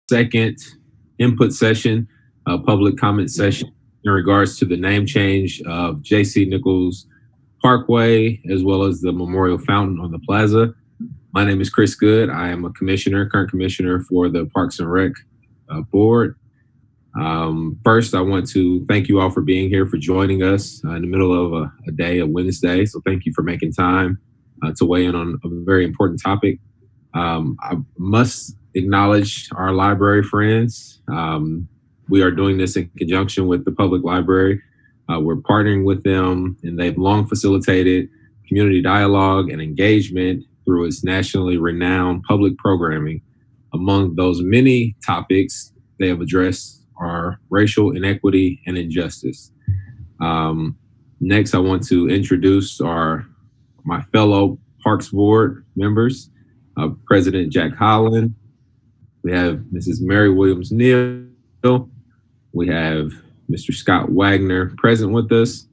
second input session, public comment session in regards to the name change of J.C. Nichols Parkway, as well as the memorial fountain on the plaza. My name is Chris Good. I am a current commissioner for the Parks and Rec board. First, I want to thank you all for being here, for joining us in the middle of a day, a Wednesday. So thank you for making time to weigh in on a very important topic. I must acknowledge our library friends. We are doing this in conjunction with the public library. We're partnering with them, and they've long facilitated community dialogue and engagement through its nationally renowned public programming. Among those many topics they have addressed are racial inequity and injustice. Next, I want to introduce my fellow Parks Board members, President Jack Holland. We have Mrs. Mary Williams Neal. We have Mr. Scott Wagner present with us.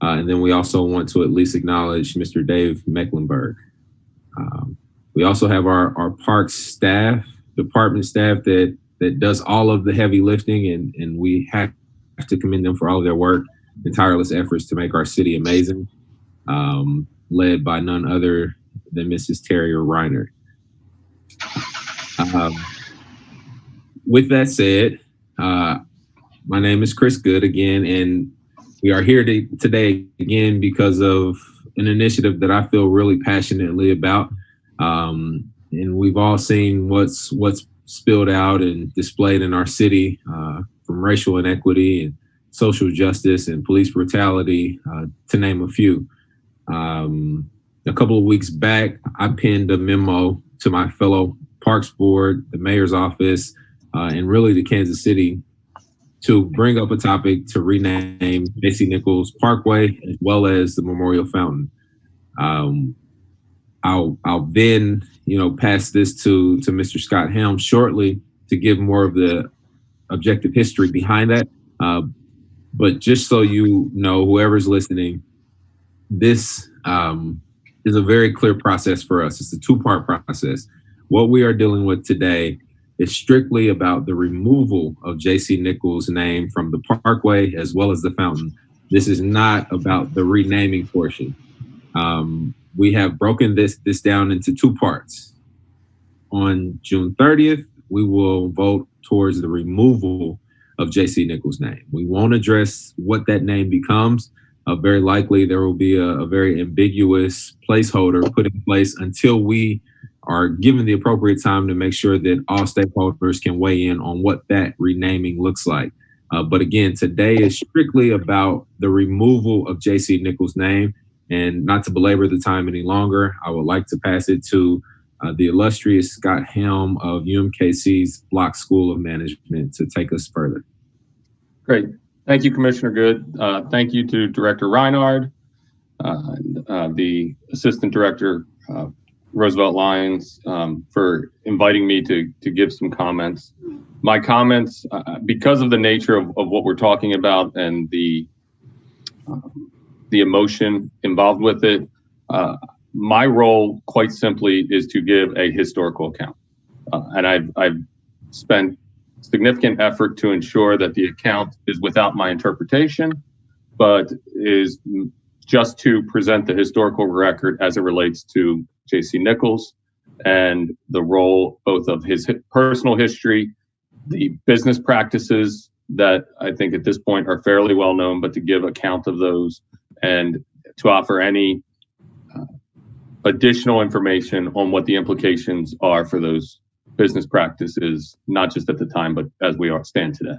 And then we also want to at least acknowledge Mr. Dave Mecklenburg. We also have our parks staff, department staff that does all of the heavy lifting, and we have to commend them for all of their work and tireless efforts to make our city amazing, led by none other than Mrs. Terrier Reiner. With that said, my name is Chris Good again, and we are here today again because of an initiative that I feel really passionately about. And we've all seen what's spilled out and displayed in our city from racial inequity and social justice and police brutality, to name a few. A couple of weeks back, I penned a memo to my fellow Parks Board, the mayor's office, and really the Kansas City to bring up a topic to rename J.C. Nichols Parkway as well as the Memorial Fountain. I'll then, pass this to Mr. Scott Helm shortly to give more of the objective history behind that. But just so you know, whoever's listening, this is a very clear process for us. It's a two-part process. What we are dealing with today is strictly about the removal of J.C. Nichols' name from the Parkway as well as the fountain. This is not about the renaming portion. We have broken this down into two parts. On June 30th, we will vote towards the removal of J.C. Nichols' name. We won't address what that name becomes. Very likely there will be a very ambiguous placeholder put in place until we are given the appropriate time to make sure that all stakeholders can weigh in on what that renaming looks like. But again, today is strictly about the removal of J.C. Nichols' name. And not to belabor the time any longer, I would like to pass it to the illustrious Scott Helm of UMKC's Block School of Management to take us further. Great. Thank you, Commissioner Good. Thank you to Director Reinhard, the Assistant Director, Roosevelt Lyons, for inviting me to give some comments. My comments, because of the nature of what we're talking about and the emotion involved with it, my role, quite simply, is to give a historical account. And I've spent significant effort to ensure that the account is without my interpretation, but is just to present the historical record as it relates to J.C. Nichols and the role both of his personal history, the business practices that I think at this point are fairly well known, but to give account of those and to offer any additional information on what the implications are for those business practices, not just at the time, but as we stand today.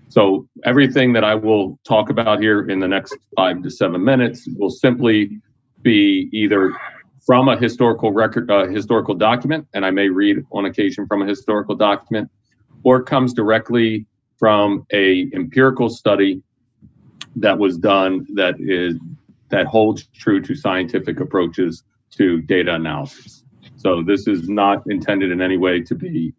So everything that I will talk about here in the next 5 to 7 minutes will simply be either from a historical record, historical document, and I may read on occasion from a historical document, or it comes directly from a empirical study that was done that holds true to scientific approaches to data analysis. So this is not intended in any way to be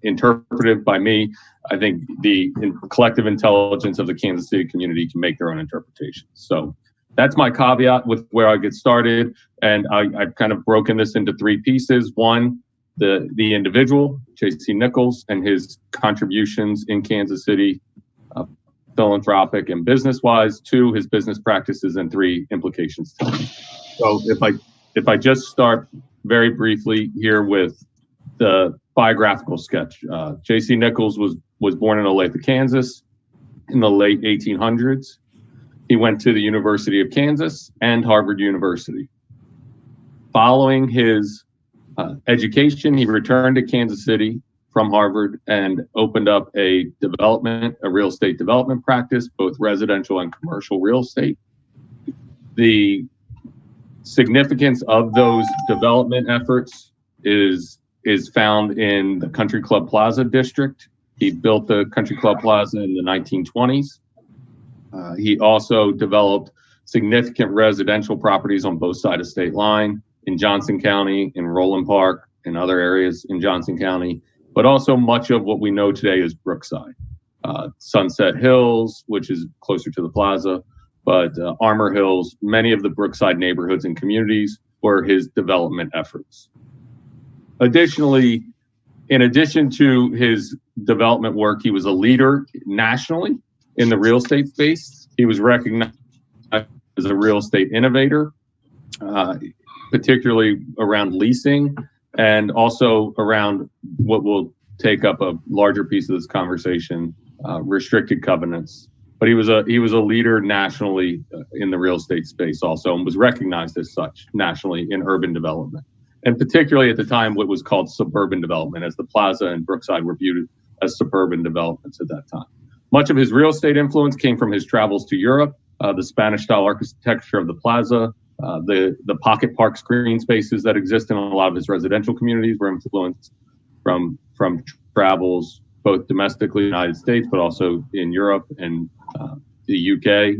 interpretive by me. I think the collective intelligence of the Kansas City community can make their own interpretations. So that's my caveat with where I get started. And I've kind of broken this into 3 pieces. One, the individual, J.C. Nichols, and his contributions in Kansas City, philanthropic and business-wise, 2, his business practices, and 3, implications. So if I just start very briefly here with the biographical sketch. J.C. Nichols was born in Olathe, Kansas in the late 1800s. He went to the University of Kansas and Harvard University. Following his education, he returned to Kansas City from Harvard and opened up a real estate development practice, both residential and commercial real estate. The significance of those development efforts is found in the Country Club Plaza district. He built the Country Club Plaza in the 1920s. He also developed significant residential properties on both sides of state line in Johnson County, in Roland Park, and other areas in Johnson County, but also much of what we know today is Brookside. Sunset Hills, which is closer to the plaza, but Armour Hills, many of the Brookside neighborhoods and communities were his development efforts. Additionally, in addition to his development work, he was a leader nationally in the real estate space. He was recognized as a real estate innovator, particularly around leasing and also around what will take up a larger piece of this conversation, restricted covenants. But he was a leader nationally in the real estate space also, and was recognized as such nationally in urban development. And particularly at the time, what was called suburban development, as the Plaza and Brookside were viewed as suburban developments at that time. Much of his real estate influence came from his travels to Europe, the Spanish-style architecture of the Plaza, the pocket park screen spaces that exist in a lot of his residential communities were influenced from travels both domestically in the United States, but also in Europe and the UK.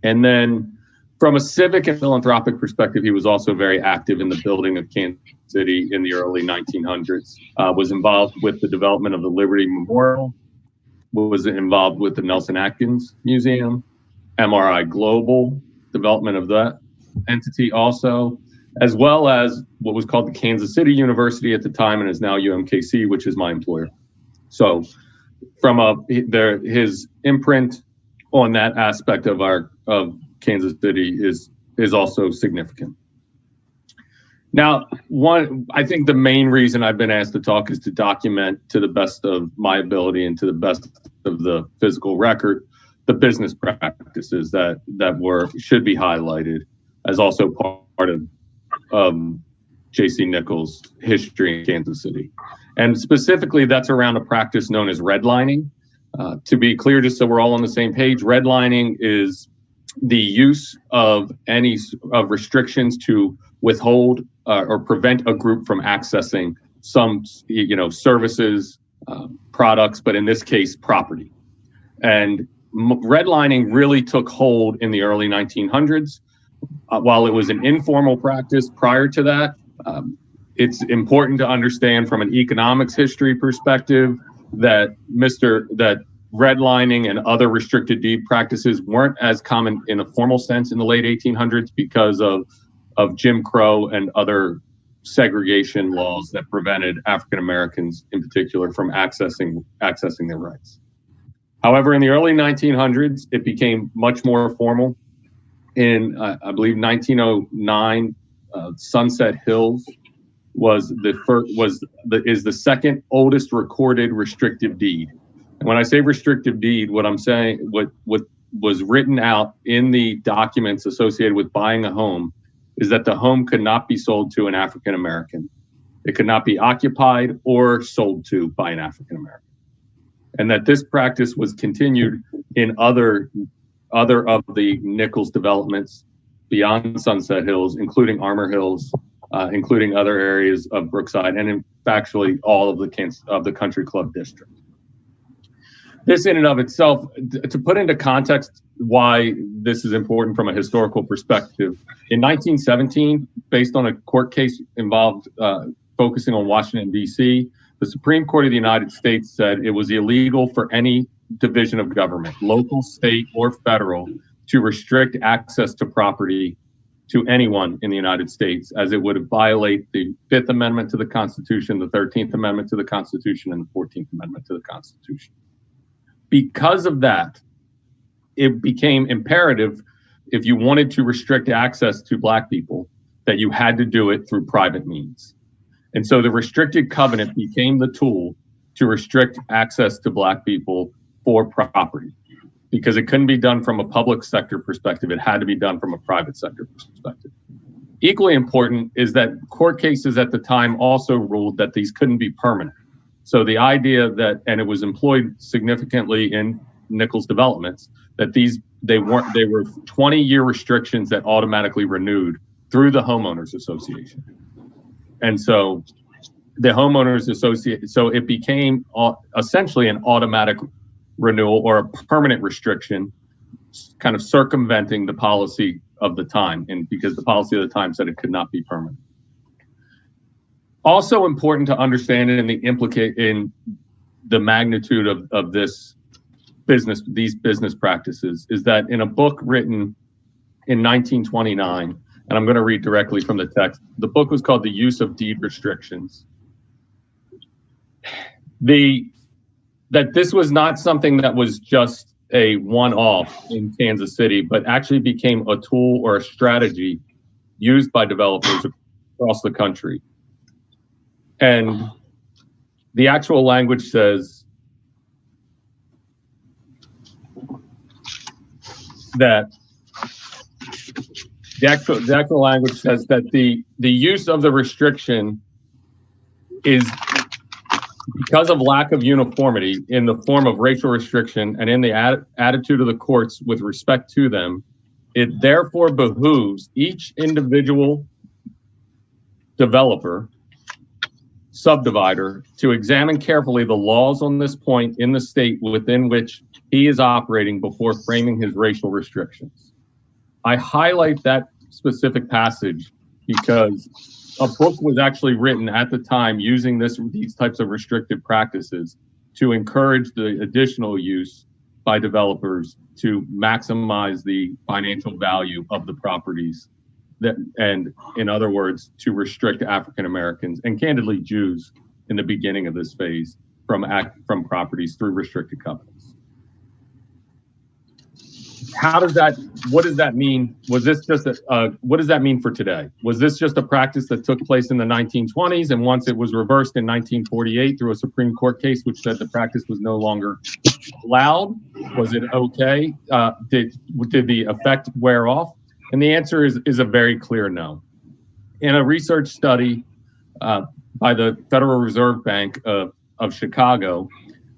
And then from a civic and philanthropic perspective, he was also very active in the building of Kansas City in the early 1900s, was involved with the development of the Liberty Memorial, was involved with the Nelson Atkins Museum, MRI Global, development of that entity also, as well as what was called the Kansas City University at the time and is now UMKC, which is my employer. So from his imprint on that aspect of Kansas City is also significant. Now, I think the main reason I've been asked to talk is to document to the best of my ability and to the best of the physical record the business practices that should be highlighted as also part of J.C. Nichols' history in Kansas City. And specifically, that's around a practice known as redlining. To be clear, just so we're all on the same page, redlining is the use of restrictions to withhold or prevent a group from accessing some, services, products, but in this case, property. And redlining really took hold in the early 1900s. While it was an informal practice prior to that, it's important to understand from an economics history perspective that redlining and other restricted deed practices weren't as common in a formal sense in the late 1800s because of Jim Crow and other segregation laws that prevented African Americans in particular from accessing their rights. However, in the early 1900s, it became much more formal. In, I believe, 1909, Sunset Hills is the second oldest recorded restrictive deed. And when I say restrictive deed, what I'm saying, what was written out in the documents associated with buying a home is that the home could not be sold to an African American. It could not be occupied or sold to by an African American. And that this practice was continued in other of the Nichols developments beyond Sunset Hills, including Armour Hills, including other areas of Brookside, and actually all of the Country Club district. This in and of itself, to put into context why this is important from a historical perspective, in 1917, based on a court case involved focusing on Washington, D.C., the Supreme Court of the United States said it was illegal for any division of government, local, state, or federal, to restrict access to property to anyone in the United States, as it would violate the Fifth Amendment to the Constitution, the 13th Amendment to the Constitution, and the 14th Amendment to the Constitution. Because of that, it became imperative, if you wanted to restrict access to Black people, that you had to do it through private means. And so the restricted covenant became the tool to restrict access to Black people for property, because it couldn't be done from a public sector perspective. It had to be done from a private sector perspective. Equally important is that court cases at the time also ruled that these couldn't be permanent. So the idea that, and it was employed significantly in Nichols developments, that they were 20-year restrictions that automatically renewed through the homeowners association. And so the homeowners association, so it became essentially an automatic renewal or a permanent restriction, kind of circumventing the policy of the time, and because the policy of the time said it could not be permanent. Also important to understand in the magnitude of these business practices, is that in a book written in 1929, and I'm going to read directly from the text, the book was called The Use of Deed Restrictions. That this was not something that was just a one-off in Kansas City, but actually became a tool or a strategy used by developers across the country. And the actual language says that the actual language says that the use of the restriction is because of lack of uniformity in the form of racial restriction and in the attitude of the courts with respect to them. It therefore behooves each individual developer, subdivider, to examine carefully the laws on this point in the state within which he is operating before framing his racial restrictions. I highlight that specific passage because a book was actually written at the time using these types of restrictive practices to encourage the additional use by developers to maximize the financial value of the properties, and in other words, to restrict African Americans and candidly Jews in the beginning of this phase from properties through restricted covenants. What does that mean? Was this just what does that mean for today? Was this just a practice that took place in the 1920s, and once it was reversed in 1948 through a Supreme Court case which said the practice was no longer allowed? Was it okay? Did the effect wear off? And the answer is a very clear no. In a research study by the Federal Reserve Bank of Chicago,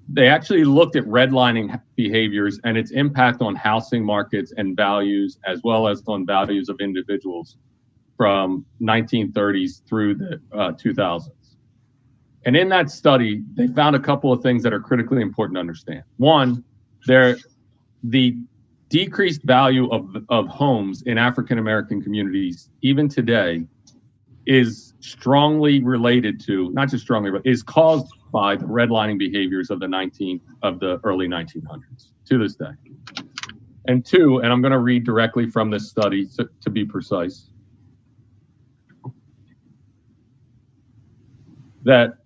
they actually looked at redlining behaviors and its impact on housing markets and values, as well as on values of individuals from 1930s through the 2000s. And in that study, they found a couple of things that are critically important to understand. One, the decreased value of homes in African American communities, even today, is strongly related to, not just strongly, but is caused by the redlining behaviors of the early 1900s to this day. And two, and I'm going to read directly from this study to be precise, that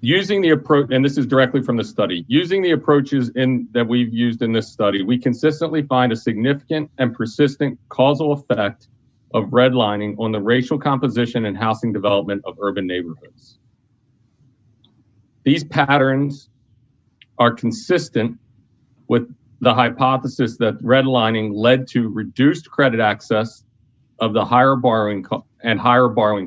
using the approach, and this is directly from the study, using the approaches that we've used in this study, we consistently find a significant and persistent causal effect of redlining on the racial composition and housing development of urban neighborhoods. These patterns are consistent with the hypothesis that redlining led to reduced credit access of the higher borrowing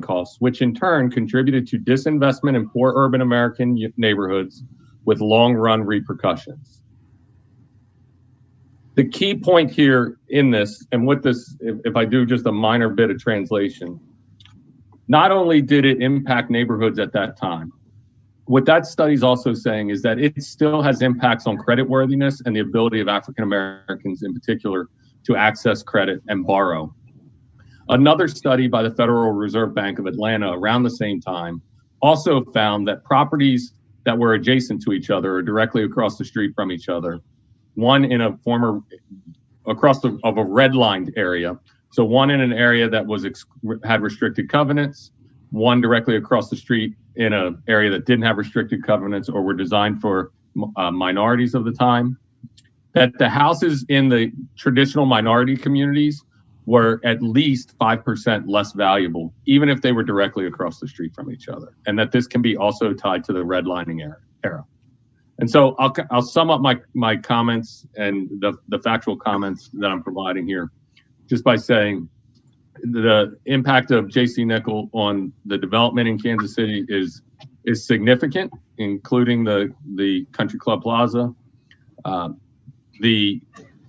costs, which in turn contributed to disinvestment in poor urban American neighborhoods with long-run repercussions. The key point here in this, and with this, if I do just a minor bit of translation, not only did it impact neighborhoods at that time, what that study is also saying is that it still has impacts on creditworthiness and the ability of African Americans in particular to access credit and borrow. Another study by the Federal Reserve Bank of Atlanta around the same time also found that properties that were adjacent to each other or directly across the street from each other one in a former across of a redlined area. So one in an area that was had restricted covenants, one directly across the street in an area that didn't have restricted covenants or were designed for minorities of the time. That the houses in the traditional minority communities were at least 5% less valuable, even if they were directly across the street from each other. And that this can be also tied to the redlining era. And so I'll sum up my comments and the factual comments that I'm providing here just by saying the impact of J.C. Nichols on the development in Kansas City is significant, including the Country Club Plaza.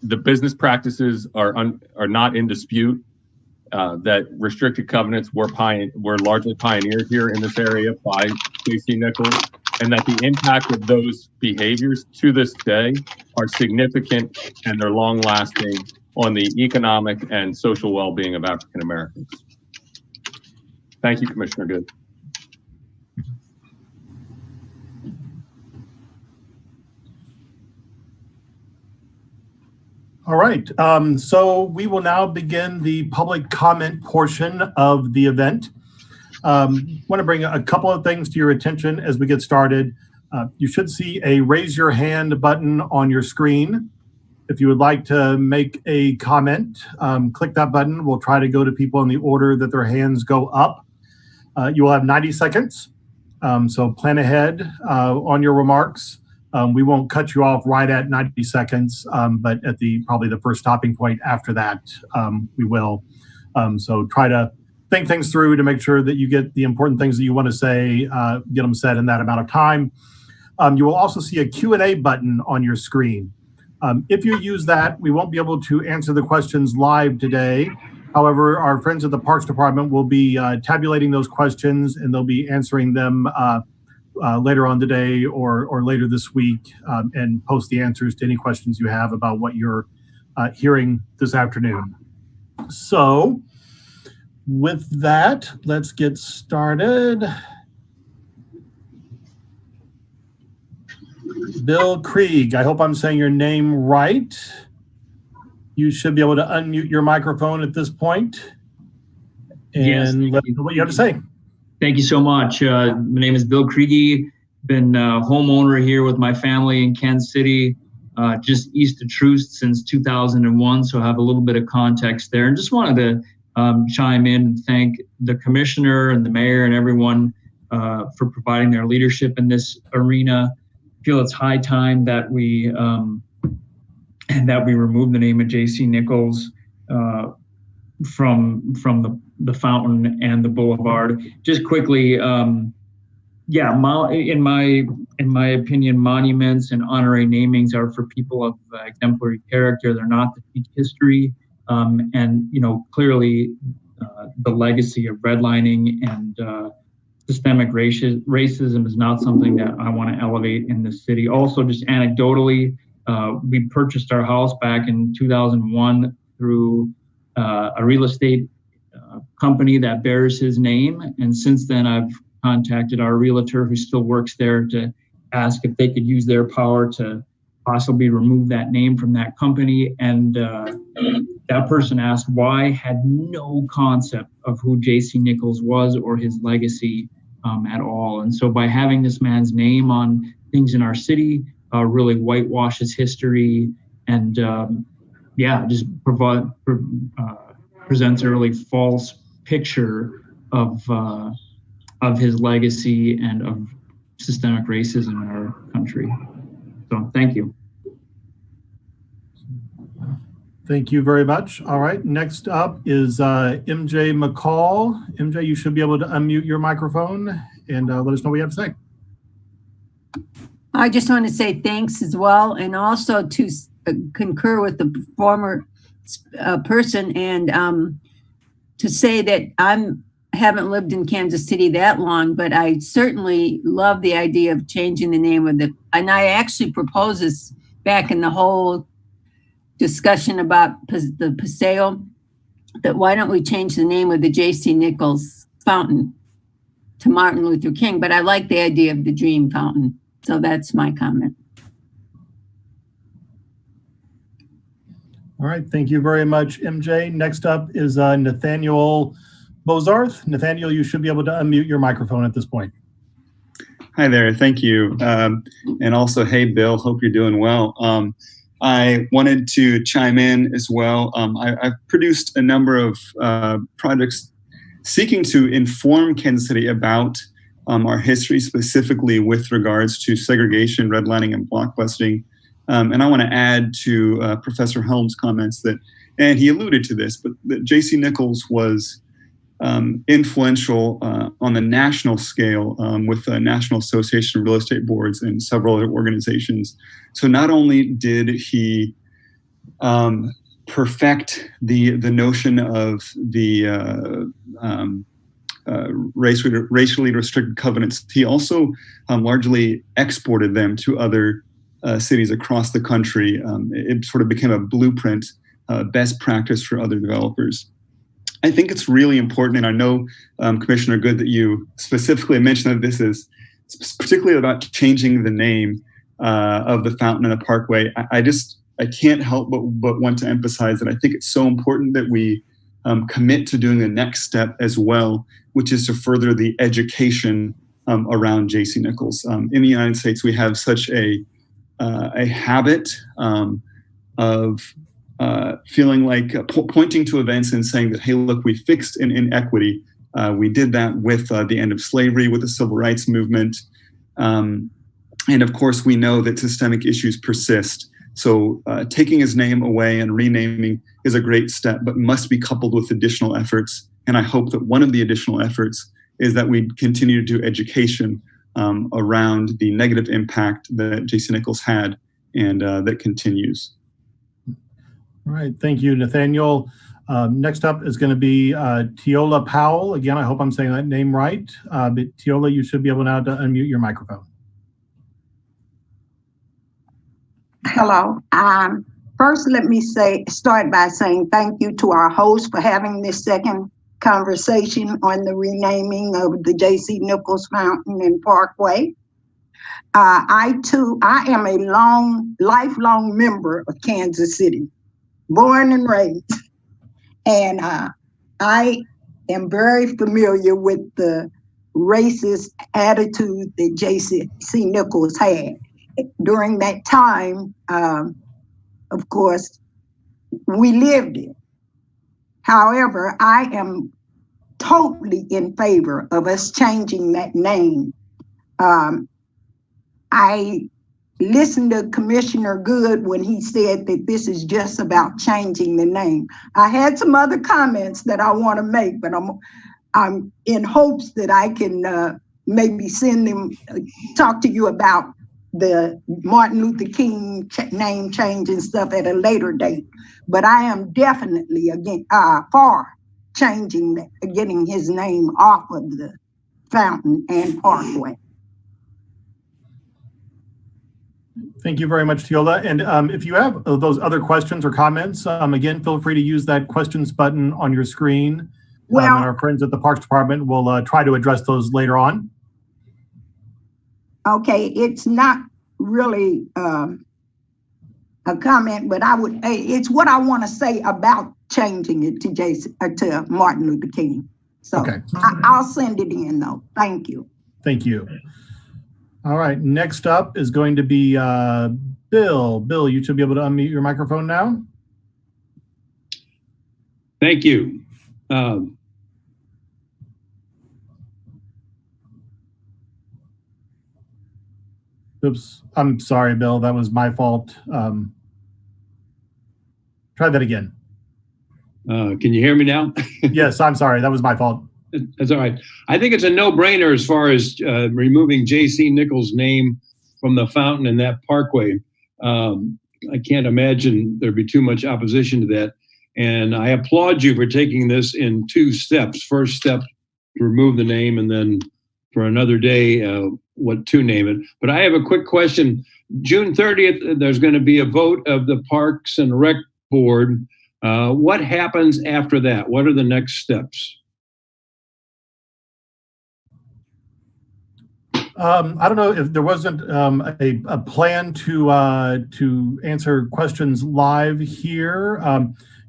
The business practices are not in dispute. That restricted covenants were largely pioneered here in this area by J.C. Nichols, and that the impact of those behaviors to this day are significant and they're long-lasting on the economic and social well-being of African Americans. Thank you, Commissioner Good. All right, so we will now begin the public comment portion of the event. Want to bring a couple of things to your attention as we get started. You should see a raise your hand button on your screen. If you would like to make a comment, click that button. We'll try to go to people in the order that their hands go up. You will have 90 seconds, so plan ahead on your remarks. We won't cut you off right at 90 seconds, but at probably the first stopping point after that, we will. So try to think things through to make sure that you get the important things that you want to say, get them said in that amount of time. You will also see a Q&A button on your screen. If you use that, we won't be able to answer the questions live today. However, our friends at the Parks Department will be tabulating those questions and they'll be answering them later on today or later this week and post the answers to any questions you have about what you're hearing this afternoon. So with that, let's get started. Bill Krieg, I hope I'm saying your name right. You should be able to unmute your microphone at this point and yes, let me know what you have to say. Thank you so much. My name is Bill Krieg. Been a homeowner here with my family in Kansas City, just east of Troost since 2001. So I have a little bit of context there. And just wanted to chime in and thank the commissioner and the mayor and everyone for providing their leadership in this arena. I feel it's high time that we remove the name of J.C. Nichols from the fountain and the boulevard. Just quickly, in my opinion, monuments and honorary namings are for people of exemplary character. They're not to teach history, and clearly the legacy of redlining and systemic racism is not something that I want to elevate in this city. Also, just anecdotally, we purchased our house back in 2001 through a real estate company that bears his name. And since then, I've contacted our realtor who still works there to ask if they could use their power to possibly remove that name from that company. And that person asked why, had no concept of who J.C. Nichols was or his legacy at all. And so by having this man's name on things in our city, really whitewashes history and just presents a really false picture of his legacy and of systemic racism in our country. So thank you. Thank you very much. All right, next up is MJ McCall. MJ, you should be able to unmute your microphone and let us know what you have to say. I just want to say thanks as well, and also to concur with the former person and to say that I haven't lived in Kansas City that long, but I certainly love the idea of changing the name of and I actually proposed this back in the whole discussion about the Paseo, that why don't we change the name of the J.C. Nichols Fountain to Martin Luther King, but I like the idea of the Dream Fountain. So that's my comment. All right, thank you very much, MJ. Next up is Nathaniel Bozarth. Nathaniel, you should be able to unmute your microphone at this point. Hi there, thank you. And also, hey, Bill, hope you're doing well. I wanted to chime in as well. I've produced a number of projects seeking to inform Kansas City about our history, specifically with regards to segregation, redlining, and blockbusting. And I want to add to Professor Helm's comments that, and he alluded to this, but that J.C. Nichols was influential on the national scale with the National Association of Real Estate Boards and several other organizations. So not only did he perfect the notion of the racially restricted covenants, he also largely exported them to other cities across the country. It sort of became a blueprint, best practice for other developers. I think it's really important, and I know, Commissioner Good, that you specifically mentioned that this is particularly about changing the name of the fountain and the parkway. I can't help but want to emphasize that I think it's so important that we commit to doing the next step as well, which is to further the education around J.C. Nichols. In the United States, we have such a habit of feeling like pointing to events and saying that, hey, look, we fixed inequity. We did that with the end of slavery, with the civil rights movement. And of course, we know that systemic issues persist. So taking his name away and renaming is a great step, but must be coupled with additional efforts. And I hope that one of the additional efforts is that we continue to do education around the negative impact that J.C. Nichols had and that continues. All right, thank you, Nathaniel. Next up is going to be Teola Powell. Again, I hope I'm saying that name right. But Teola, you should be able now to unmute your microphone. Hello. First, let me start by saying thank you to our host for having this second conversation on the renaming of the J.C. Nichols Fountain and Parkway. I am a lifelong member of Kansas City, born and raised. And I am very familiar with the racist attitude that J.C. Nichols had. During that time, of course, we lived it. However, I am totally in favor of us changing that name. I listened to Commissioner Good when he said that this is just about changing the name. I had some other comments that I want to make, but I'm in hopes that I can maybe send them, talk to you about the Martin Luther King name change and stuff at a later date. But I am definitely for changing that, getting his name off of the fountain and parkway. Thank you very much, Teola. And if you have those other questions or comments, again, feel free to use that questions button on your screen. Well, and our friends at the Parks Department will try to address those later on. Okay, it's not really a comment, but it's what I want to say about changing it to Martin Luther King. So okay. I'll send it in though. Thank you. Thank you. All right, next up is going to be Bill. Bill, you should be able to unmute your microphone now. Thank you. Oops, I'm sorry, Bill, that was my fault. Try that again. Can you hear me now? Yes, I'm sorry, that was my fault. That's all right. I think it's a no-brainer as far as removing J.C. Nichols' name from the fountain and that parkway. I can't imagine there'd be too much opposition to that. And I applaud you for taking this in 2 steps. First step, to remove the name, and then for another day, what to name it. But I have a quick question. June 30th, there's going to be a vote of the Parks and Rec Board. What happens after that? What are the next steps? I don't know if there wasn't a plan to answer questions live here.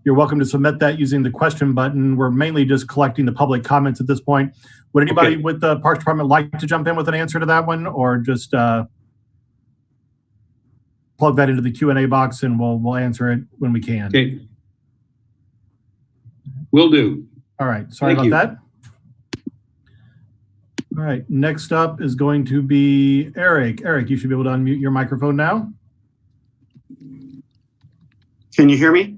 You're welcome to submit that using the question button. We're mainly just collecting the public comments at this point. Would anybody with the Parks Department like to jump in with an answer to that one, or just plug that into the Q&A box and we'll answer it when we can? Okay. Will do. All right. Sorry about that. All right. Next up is going to be Eric. Eric, you should be able to unmute your microphone now. Can you hear me?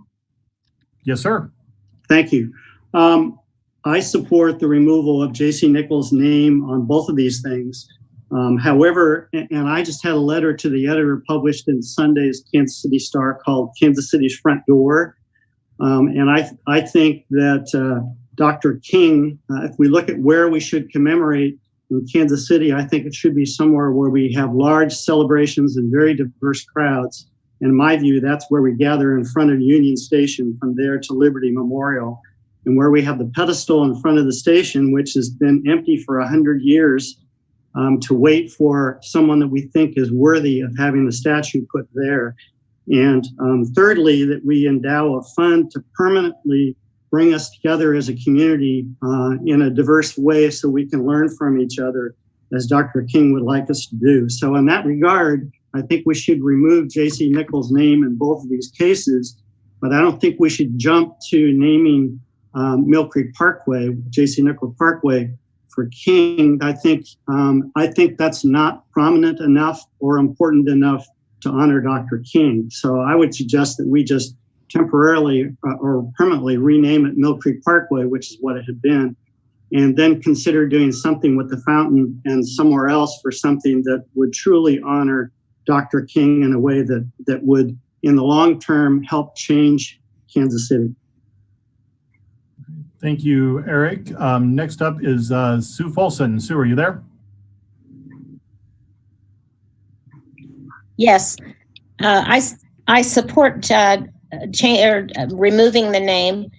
Yes, sir. Thank you. I support the removal of J.C. Nichols' name on both of these things. However, and I just had a letter to the editor published in Sunday's Kansas City Star called Kansas City's Front Door. And I think that Dr. King, if we look at where we should commemorate in Kansas City, I think it should be somewhere where we have large celebrations and very diverse crowds. In my view, that's where we gather in front of Union Station, from there to Liberty Memorial, and where we have the pedestal in front of the station, which has been empty for 100 years, to wait for someone that we think is worthy of having the statue put there. And thirdly, that we endow a fund to permanently bring us together as a community in a diverse way so we can learn from each other, as Dr. King would like us to do. So in that regard, I think we should remove J.C. Nichols' name in both of these cases, but I don't think we should jump to naming Mill Creek Parkway, J.C. Nichols Parkway, for King. I think that's not prominent enough or important enough to honor Dr. King. So I would suggest that we just temporarily or permanently rename it Mill Creek Parkway, which is what it had been, and then consider doing something with the fountain and somewhere else for something that would truly honor Dr. King in a way that would, in the long term, help change Kansas City. Thank you, Eric. Next up is Sue Fulson. Sue, are you there? Yes, I support removing the name.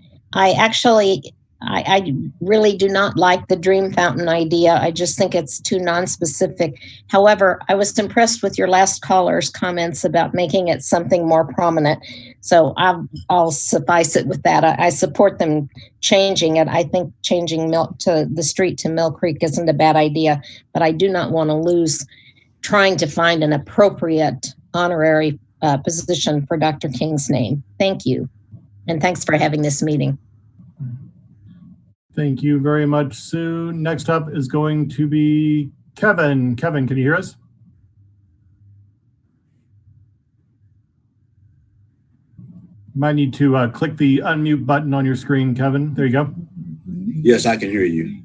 I really do not like the Dream Fountain idea. I just think it's too nonspecific. However, I was impressed with your last caller's comments about making it something more prominent. So I'll suffice it with that. I support them changing it. I think changing to the street to Mill Creek isn't a bad idea, but I do not want to lose trying to find an appropriate honorary position for Dr. King's name. Thank you. And thanks for having this meeting. Thank you very much, Sue. Next up is going to be Kevin. Kevin, can you hear us? You might need to click the unmute button on your screen, Kevin. There you go. Yes, I can hear you.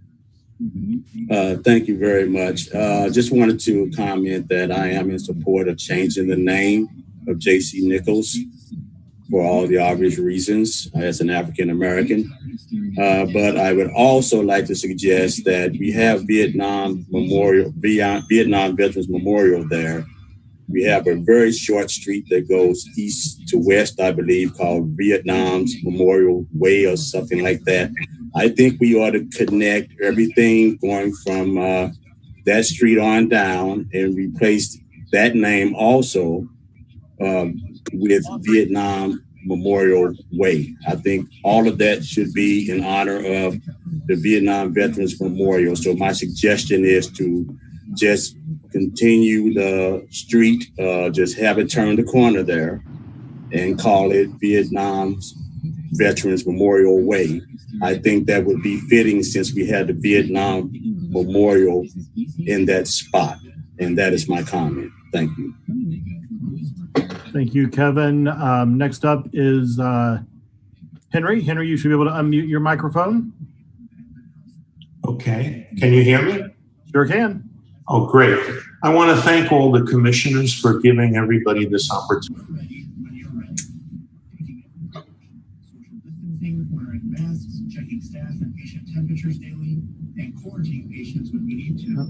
Thank you very much. Just wanted to comment that I am in support of changing the name of J.C. Nichols for all the obvious reasons as an African American. But I would also like to suggest that we have Vietnam Veterans Memorial there. We have a very short street that goes east to west, I believe, called Vietnam's Memorial Way or something like that. I think we ought to connect everything going from that street on down and replace that name also with Vietnam Memorial Way. I think all of that should be in honor of the Vietnam Veterans Memorial. So my suggestion is to just continue the street, just have it turn the corner there and call it Vietnam's Veterans Memorial Way. I think that would be fitting since we had the Vietnam Memorial in that spot. And that is my comment. Thank you. Thank you, Kevin. Next up is Henry. Henry, you should be able to unmute your microphone. Okay. Can you hear me? Sure can. Oh, great. I want to thank all the commissioners for giving everybody this opportunity.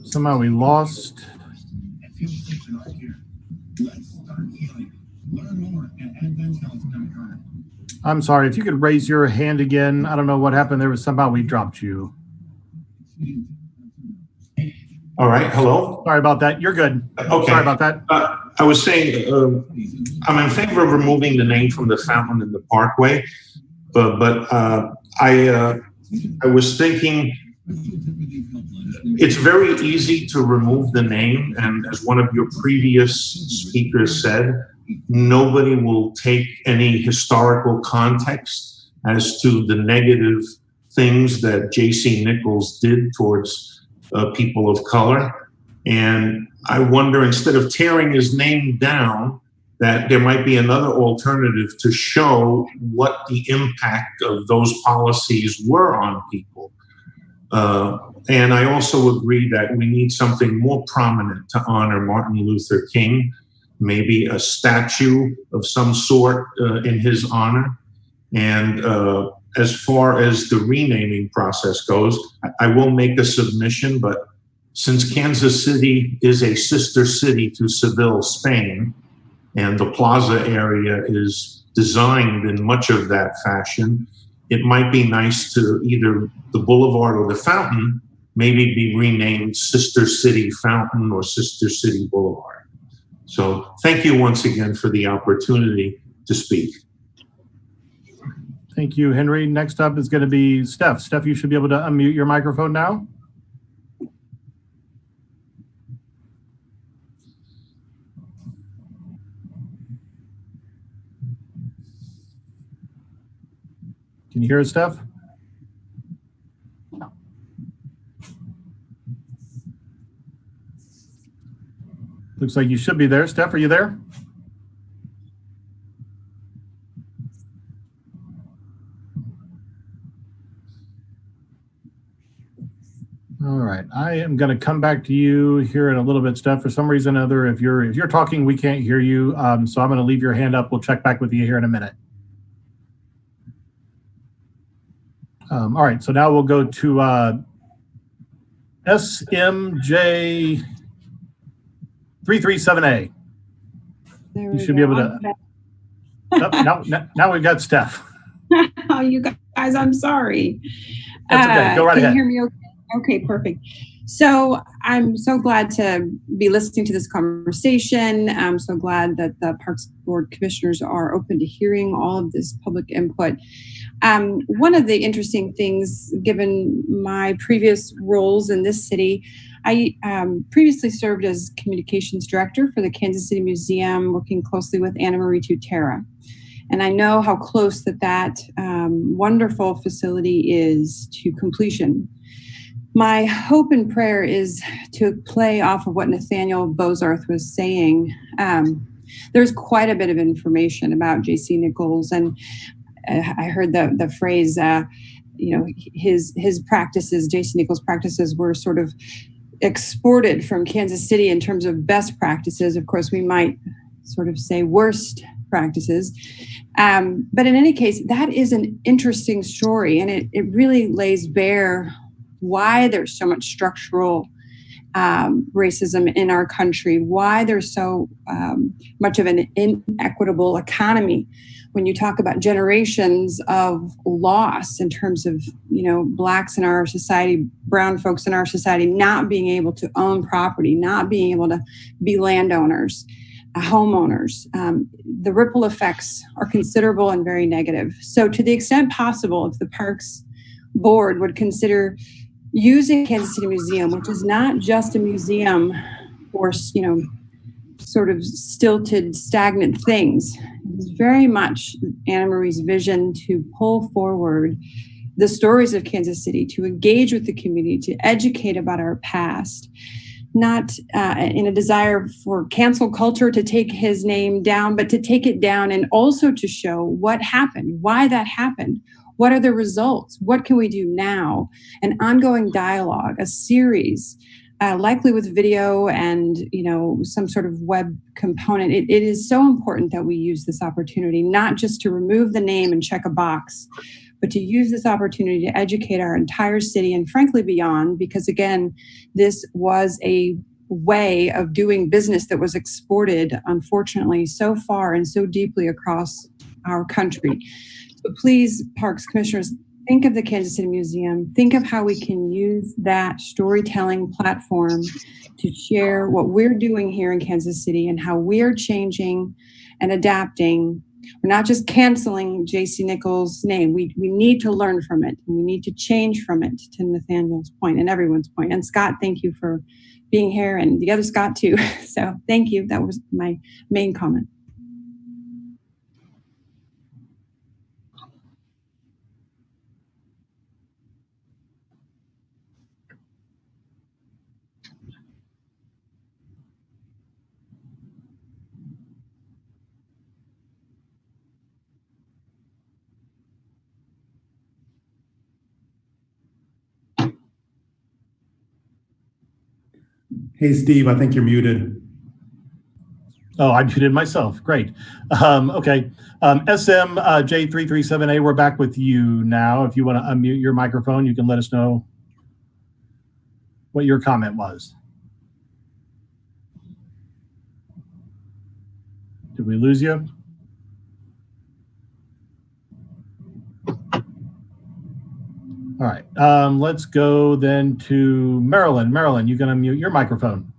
Somehow we lost. I'm sorry, if you could raise your hand again. I don't know what happened. There was somehow we dropped you. All right, hello? Sorry about that. You're good. Okay. Sorry about that. I was saying, I'm in favor of removing the name from the fountain and the parkway, but I was thinking it's very easy to remove the name, and as one of your previous speakers said, nobody will take any historical context as to the negative things that J.C. Nichols did towards people of color. And I wonder, instead of tearing his name down, that there might be another alternative to show what the impact of those policies were on people. And I also agree that we need something more prominent to honor Martin Luther King, maybe a statue of some sort in his honor. And as far as the renaming process goes, I will make a submission, but since Kansas City is a sister city to Seville, Spain, and the plaza area is designed in much of that fashion, it might be nice to either the boulevard or the fountain maybe be renamed Sister City Fountain or Sister City Boulevard. So thank you once again for the opportunity to speak. Thank you, Henry. Next up is going to be Steff. Steff, you should be able to unmute your microphone now. Can you hear us, Steff? Looks like you should be there. Steff, are you there? All right, I am going to come back to you here in a little bit, Steff. For some reason or other, if you're talking, we can't hear you. So I'm going to leave your hand up. We'll check back with you here in a minute. All right, so now we'll go to SMJ 337A. You should be able to. Now we've got Steff. Oh, you guys, I'm sorry. That's okay. Go right ahead. Can you hear me okay? Okay, perfect. So I'm so glad to be listening to this conversation. I'm so glad that the Parks Board Commissioners are open to hearing all of this public input. One of the interesting things, given my previous roles in this city, I previously served as communications director for the Kansas City Museum, working closely with Anna Marie Tutera. And I know how close that wonderful facility is to completion. My hope and prayer is to play off of what Nathaniel Bozarth was saying. There's quite a bit of information about J.C. Nichols, and I heard the phrase, his practices, J.C. Nichols' practices, were sort of exported from Kansas City in terms of best practices. Of course, we might sort of say worst practices. But in any case, that is an interesting story, and it really lays bare why there's so much structural racism in our country, why there's so much of an inequitable economy. When you talk about generations of loss in terms of, Blacks in our society, brown folks in our society, not being able to own property, not being able to be landowners, homeowners, the ripple effects are considerable and very negative. So to the extent possible, if the Parks Board would consider using Kansas City Museum, which is not just a museum for, sort of stilted, stagnant things. It's very much Anna Marie's vision to pull forward the stories of Kansas City, to engage with the community, to educate about our past, not in a desire for cancel culture to take his name down, but to take it down and also to show what happened, why that happened. What are the results? What can we do now? An ongoing dialogue, a series, likely with video and some sort of web component. It is so important that we use this opportunity, not just to remove the name and check a box, but to use this opportunity to educate our entire city and frankly beyond, because again, this was a way of doing business that was exported, unfortunately, so far and so deeply across our country. So please, Parks Commissioners, think of the Kansas City Museum, think of how we can use that storytelling platform to share what we're doing here in Kansas City and how we're changing and adapting. We're not just canceling J.C. Nichols' name. We need to learn from it, and we need to change from it, to Nathaniel's point and everyone's point. And Scott, thank you for being here, and the other Scott too. So thank you. That was my main comment. Hey, Steve, I think you're muted. Oh, I muted myself. Great. Okay. SM J337A, we're back with you now. If you want to unmute your microphone, you can let us know what your comment was. Did we lose you? All right, let's go then to Marilyn. Marilyn, you can unmute your microphone.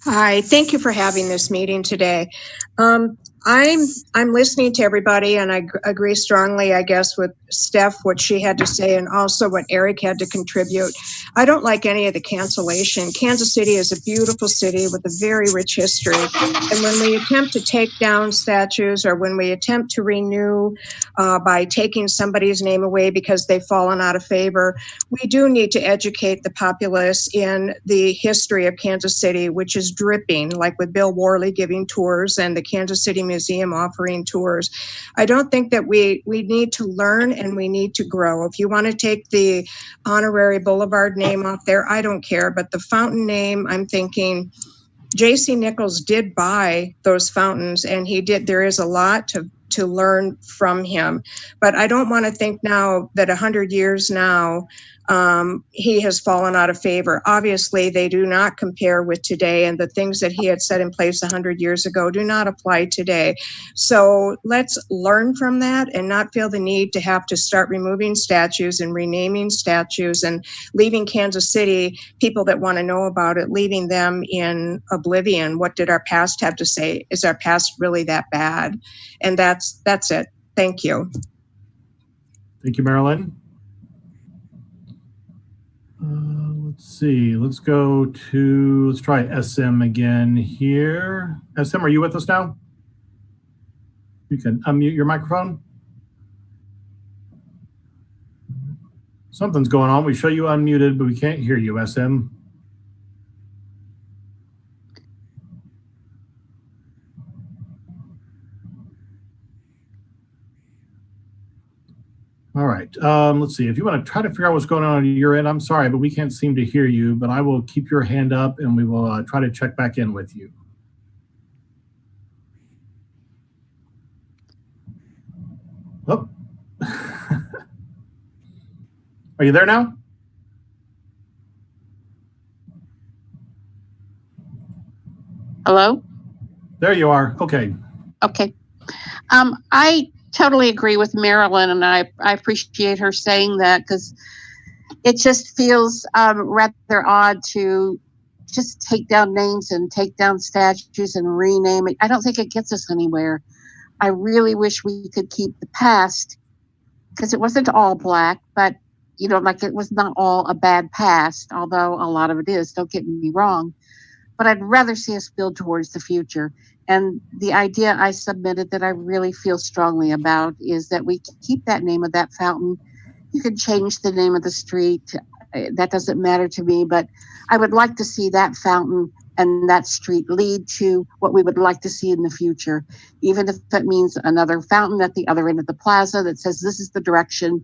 Hi, thank you for having this meeting today. I'm listening to everybody, and I agree strongly, I guess, with Steff, what she had to say, and also what Eric had to contribute. I don't like any of the cancellation. Kansas City is a beautiful city with a very rich history. And when we attempt to take down statues, or when we attempt to renew by taking somebody's name away because they've fallen out of favor, we do need to educate the populace in the history of Kansas City, which is dripping, like with Bill Worley giving tours and the Kansas City Museum offering tours. I don't think that we need to learn, and we need to grow. If you want to take the honorary Boulevard name off there, I don't care. But the fountain name, I'm thinking J.C. Nichols did buy those fountains, and he did. There is a lot to learn from him. But I don't want to think now that 100 years now, he has fallen out of favor. Obviously, they do not compare with today, and the things that he had set in place 100 years ago do not apply today. So let's learn from that and not feel the need to have to start removing statues and renaming statues and leaving Kansas City, people that want to know about it, leaving them in oblivion. What did our past have to say? Is our past really that bad? And that's it. Thank you. Thank you, Marilyn. Let's see, let's try SM again here. SM, are you with us now? You can unmute your microphone. Something's going on. We show you unmuted, but we can't hear you, SM. All right, let's see. If you want to try to figure out what's going on your end, I'm sorry, but we can't seem to hear you, but I will keep your hand up and we will try to check back in with you. Oh. Are you there now? Hello? There you are. Okay. Okay. I totally agree with Marilyn, and I appreciate her saying that, because it just feels rather odd to just take down names and take down statues and rename it. I don't think it gets us anywhere. I really wish we could keep the past, because it wasn't all black, but you know, like, it was not all a bad past, although a lot of it is, don't get me wrong. But I'd rather see us build towards the future. And the idea I submitted that I really feel strongly about is that we keep that name of that fountain. You could change the name of the street. That doesn't matter to me, but I would like to see that fountain and that street lead to what we would like to see in the future, even if that means another fountain at the other end of the plaza that says, this is the direction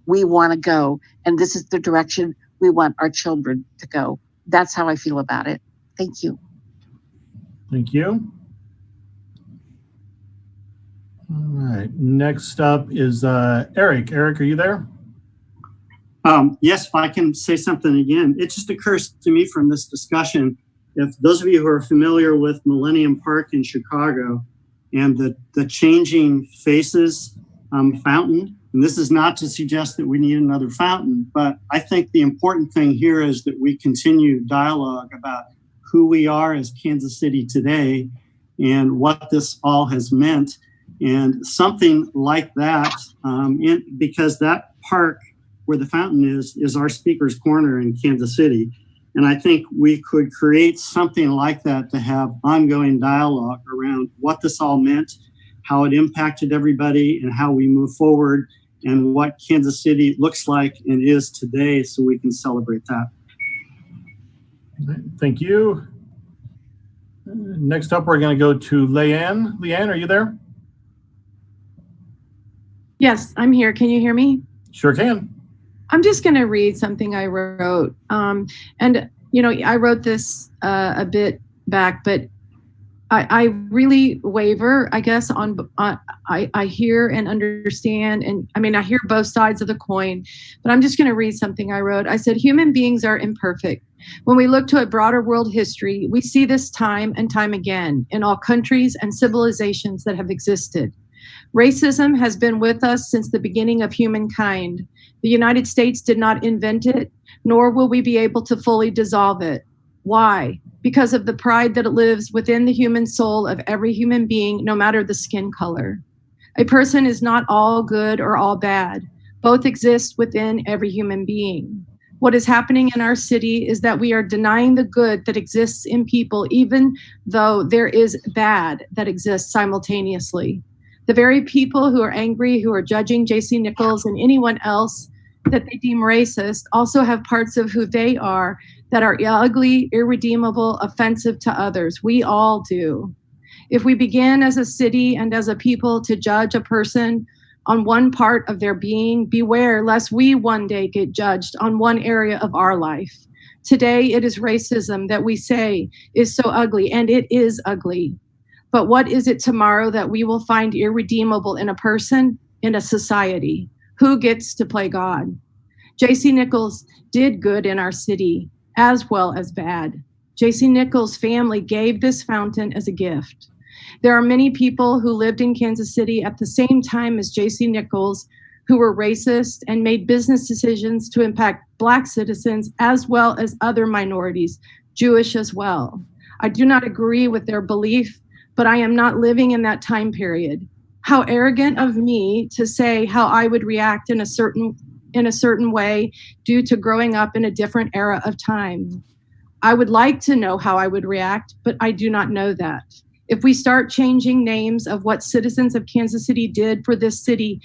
we want to go, and this is the direction we want our children to go. That's how I feel about it. Thank you. Thank you. All right, next up is Eric. Eric, are you there? Yes, if I can say something again. It just occurs to me from this discussion, if those of you who are familiar with Millennium Park in Chicago and the changing faces fountain, And this is not to suggest that we need another fountain, but I think the important thing here is that we continue dialogue about who we are as Kansas City today and what this all has meant. And something like that, because that park where the fountain is our speaker's corner in Kansas City. And I think we could create something like that to have ongoing dialogue around what this all meant, how it impacted everybody, and how we move forward, and what Kansas City looks like and is today, so we can celebrate that. Thank you. Next up, we're going to go to Leigh Ann. Leigh Ann, are you there? Yes, I'm here. Can you hear me? Sure can. I'm just going to read something I wrote. And, you know, I wrote this a bit back, but I really waver, I guess, I hear and understand. And I mean, I hear both sides of the coin, but I'm just going to read something I wrote. I said, human beings are imperfect. When we look to a broader world history, we see this time and time again in all countries and civilizations that have existed. Racism has been with us since the beginning of humankind. The United States did not invent it, nor will we be able to fully dissolve it. Why? Because of the pride that lives within the human soul of every human being, no matter the skin color. A person is not all good or all bad. Both exist within every human being. What is happening in our city is that we are denying the good that exists in people, even though there is bad that exists simultaneously. The very people who are angry, who are judging J.C. Nichols and anyone else that they deem racist, also have parts of who they are that are ugly, irredeemable, offensive to others. We all do. If we begin as a city and as a people to judge a person on one part of their being, beware lest we one day get judged on one area of our life. Today, it is racism that we say is so ugly, and it is ugly. But what is it tomorrow that we will find irredeemable in a person, in a society? Who gets to play God? J.C. Nichols did good in our city, as well as bad. J.C. Nichols' family gave this fountain as a gift. There are many people who lived in Kansas City at the same time as J.C. Nichols who were racist and made business decisions to impact Black citizens as well as other minorities, Jewish as well. I do not agree with their belief, but I am not living in that time period. How arrogant of me to say how I would react in a certain way due to growing up in a different era of time. I would like to know how I would react, but I do not know that. If we start changing names of what citizens of Kansas City did for this city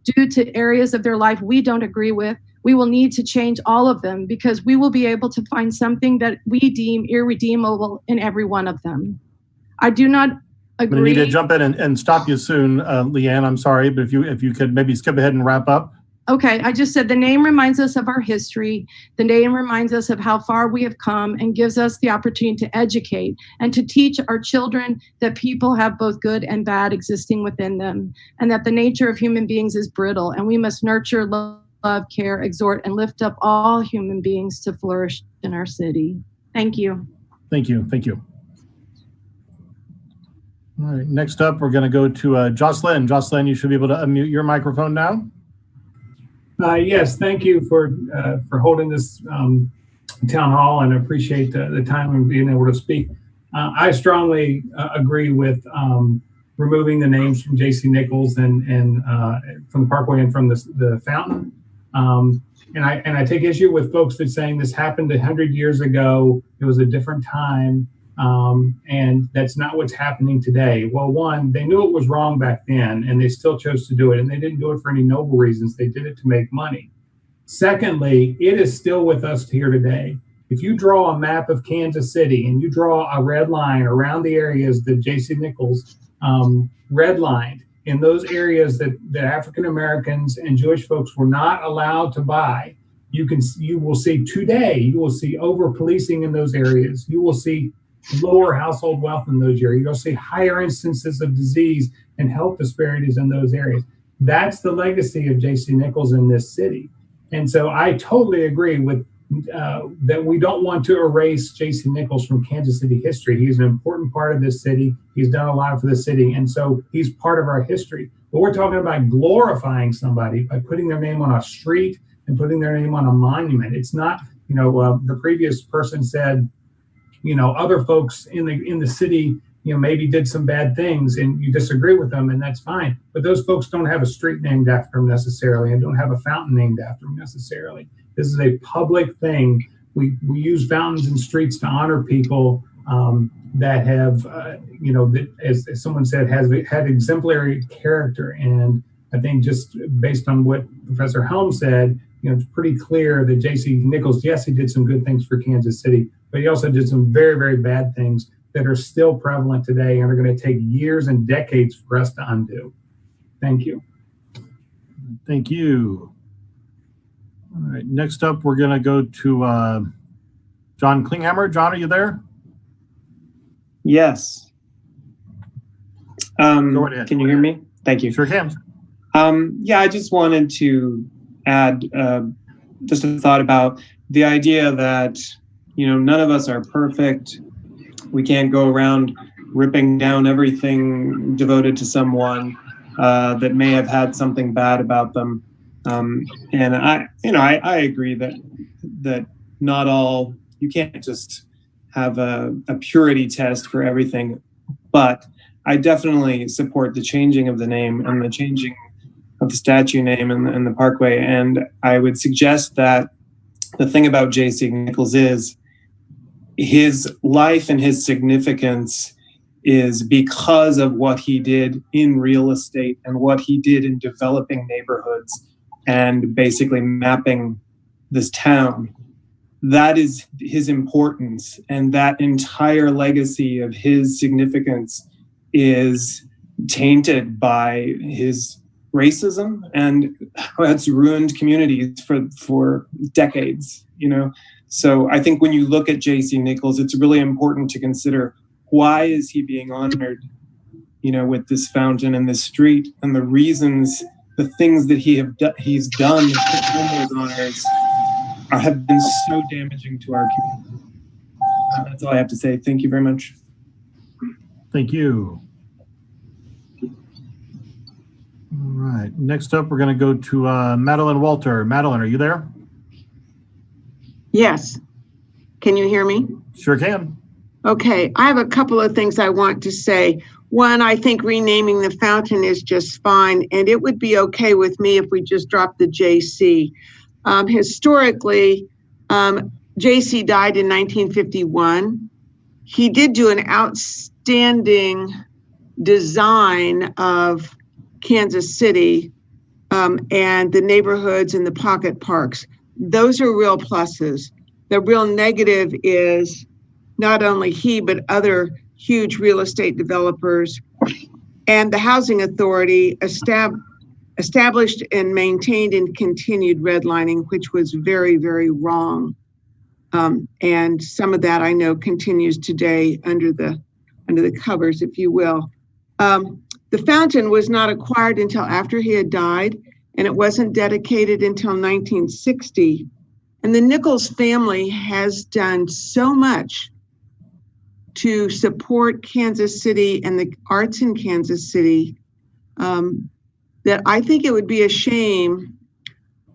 due to areas of their life we don't agree with, we will need to change all of them because we will be able to find something that we deem irredeemable in every one of them. I do not agree. I'm going to need to jump in and stop you soon, Leigh Ann. I'm sorry, but if you could maybe skip ahead and wrap up. Okay, I just said the name reminds us of our history. The name reminds us of how far we have come and gives us the opportunity to educate and to teach our children that people have both good and bad existing within them, and that the nature of human beings is brittle, and we must nurture, love, care, exhort, and lift up all human beings to flourish in our city. Thank you. Thank you. Thank you. All right, next up, we're going to go to Jos Linn. Jos Linn, you should be able to unmute your microphone now. Yes, thank you for holding this town hall, and I appreciate the time and being able to speak. I strongly agree with removing the names from J.C. Nichols and from the Parkway and from the fountain. And I take issue with folks that saying this happened 100 years ago. It was a different time. And that's not what's happening today. Well, one, they knew it was wrong back then, and they still chose to do it. And they didn't do it for any noble reasons. They did it to make money. Secondly, it is still with us here today. If you draw a map of Kansas City and you draw a red line around the areas that J.C. Nichols redlined, in those areas that African Americans and Jewish folks were not allowed to buy, you will see today, you will see over policing in those areas. You will see lower household wealth in those areas. You'll see higher instances of disease and health disparities in those areas. That's the legacy of J.C. Nichols in this city. And so I totally agree with that we don't want to erase J.C. Nichols from Kansas City history. He's an important part of this city. He's done a lot for the city, and so he's part of our history. But we're talking about glorifying somebody by putting their name on a street and putting their name on a monument. It's not, the previous person said, other folks in the city, maybe did some bad things and you disagree with them, and that's fine. But those folks don't have a street named after them necessarily, and don't have a fountain named after them necessarily. This is a public thing. We use fountains and streets to honor people that have, that, as someone said, had exemplary character. And I think just based on what Professor Helm said, it's pretty clear that J.C. Nichols, yes, he did some good things for Kansas City, but he also did some very, very bad things that are still prevalent today and are going to take years and decades for us to undo. Thank you. Thank you. All right, next up, we're going to go to John Klinghammer. John, are you there? Yes. Go ahead. Can you hear me? Thank you. Sure can. Yeah, I just wanted to add just a thought about the idea that, none of us are perfect. We can't go around ripping down everything devoted to someone that may have had something bad about them. And I agree that not all, you can't just have a purity test for everything, but I definitely support the changing of the name and the changing of the statue name and the parkway. And I would suggest that the thing about J.C. Nichols is his life and his significance is because of what he did in real estate and what he did in developing neighborhoods and basically mapping this town. That is his importance, and that entire legacy of his significance is tainted by his racism, and that's ruined communities for decades, So I think when you look at J.C. Nichols, it's really important to consider, why is he being honored, with this fountain and this street, and the reasons, the things that he's done to earn those honors have been so damaging to our community. That's all I have to say. Thank you very much. Thank you. All right. Next up, we're going to go to Marilyn Walter. Marilyn, are you there? Yes. Can you hear me? Sure can. Okay. I have a couple of things I want to say. One, I think renaming the fountain is just fine, and it would be okay with me if we just dropped the JC. Historically, JC died in 1951. He did do an outstanding design of Kansas City and the neighborhoods and the pocket parks. Those are real pluses. The real negative is not only he, but other huge real estate developers and the housing authority established and maintained and continued redlining, which was very, very wrong. And some of that I know continues today under the covers, if you will. The fountain was not acquired until after he had died, and it wasn't dedicated until 1960. And the Nichols family has done so much to support Kansas City and the arts in Kansas City that I think it would be a shame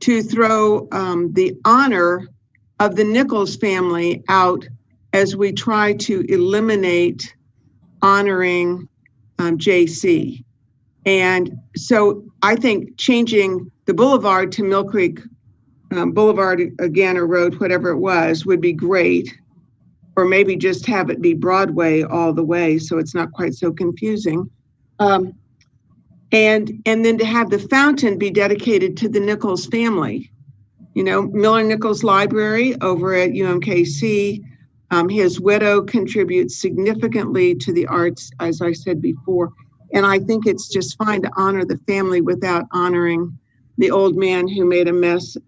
to throw the honor of the Nichols family out as we try to eliminate honoring JC. And so I think changing the boulevard to Mill Creek Boulevard again, or road, whatever it was, would be great. Or maybe just have it be Broadway all the way, so it's not quite so confusing. And then to have the fountain be dedicated to the Nichols family. Miller Nichols Library over at UMKC, his widow contributes significantly to the arts, as I said before. And I think it's just fine to honor the family without honoring the old man who made a mess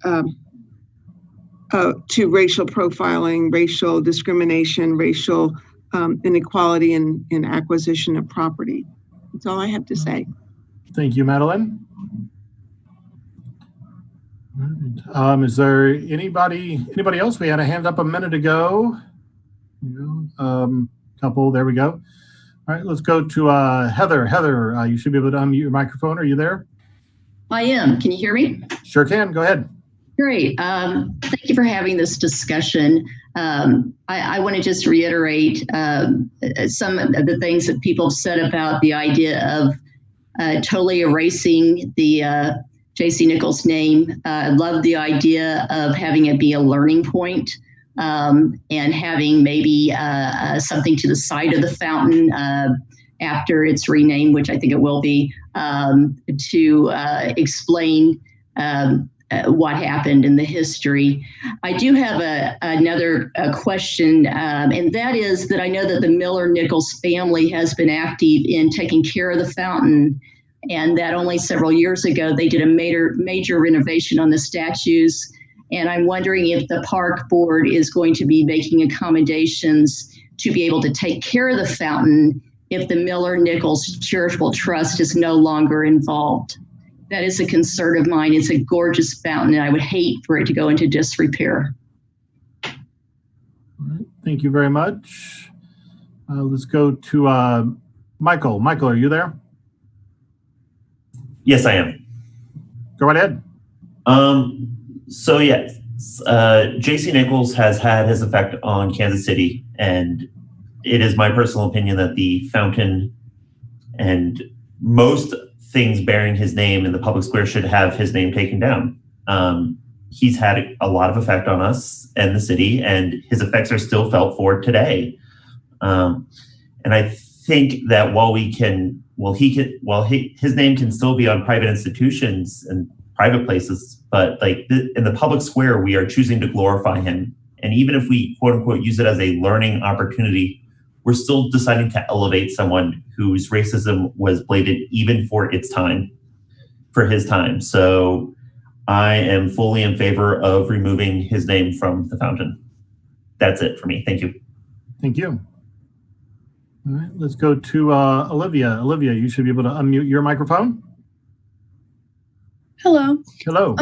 to racial profiling, racial discrimination, racial inequality in acquisition of property. That's all I have to say. Thank you, Marilyn. Is there anybody else? We had a hand up a minute ago. Couple, there we go. All right, let's go to Heather. Heather, you should be able to unmute your microphone. Are you there? I am. Can you hear me? Sure can. Go ahead. Great. Thank you for having this discussion. I want to just reiterate some of the things that people have said about the idea of totally erasing the J.C. Nichols name. I love the idea of having it be a learning point and having maybe something to the side of the fountain after it's renamed, which I think it will be, to explain what happened in the history. I do have another question, and that is that I know that the Miller-Nichols family has been active in taking care of the fountain, and that only several years ago they did a major renovation on the statues. And I'm wondering if the park board is going to be making accommodations to be able to take care of the fountain if the Miller-Nichols Charitable Trust is no longer involved. That is a concern of mine. It's a gorgeous fountain, and I would hate for it to go into disrepair. All right, thank you very much. Let's go to Michael. Michael, are you there? Yes, I am. Go right ahead. So yes, J.C. Nichols has had his effect on Kansas City, and it is my personal opinion that the fountain and most things bearing his name in the public square should have his name taken down. He's had a lot of effect on us and the city, and his effects are still felt for today. And I think that his name can still be on private institutions and private places, but like in the public square, we are choosing to glorify him. And even if we quote unquote use it as a learning opportunity, we're still deciding to elevate someone whose racism was bladed even for his time. So I am fully in favor of removing his name from the fountain. That's it for me. Thank you. Thank you. All right, let's go to Olivia. Olivia, you should be able to unmute your microphone. Hello. Hello.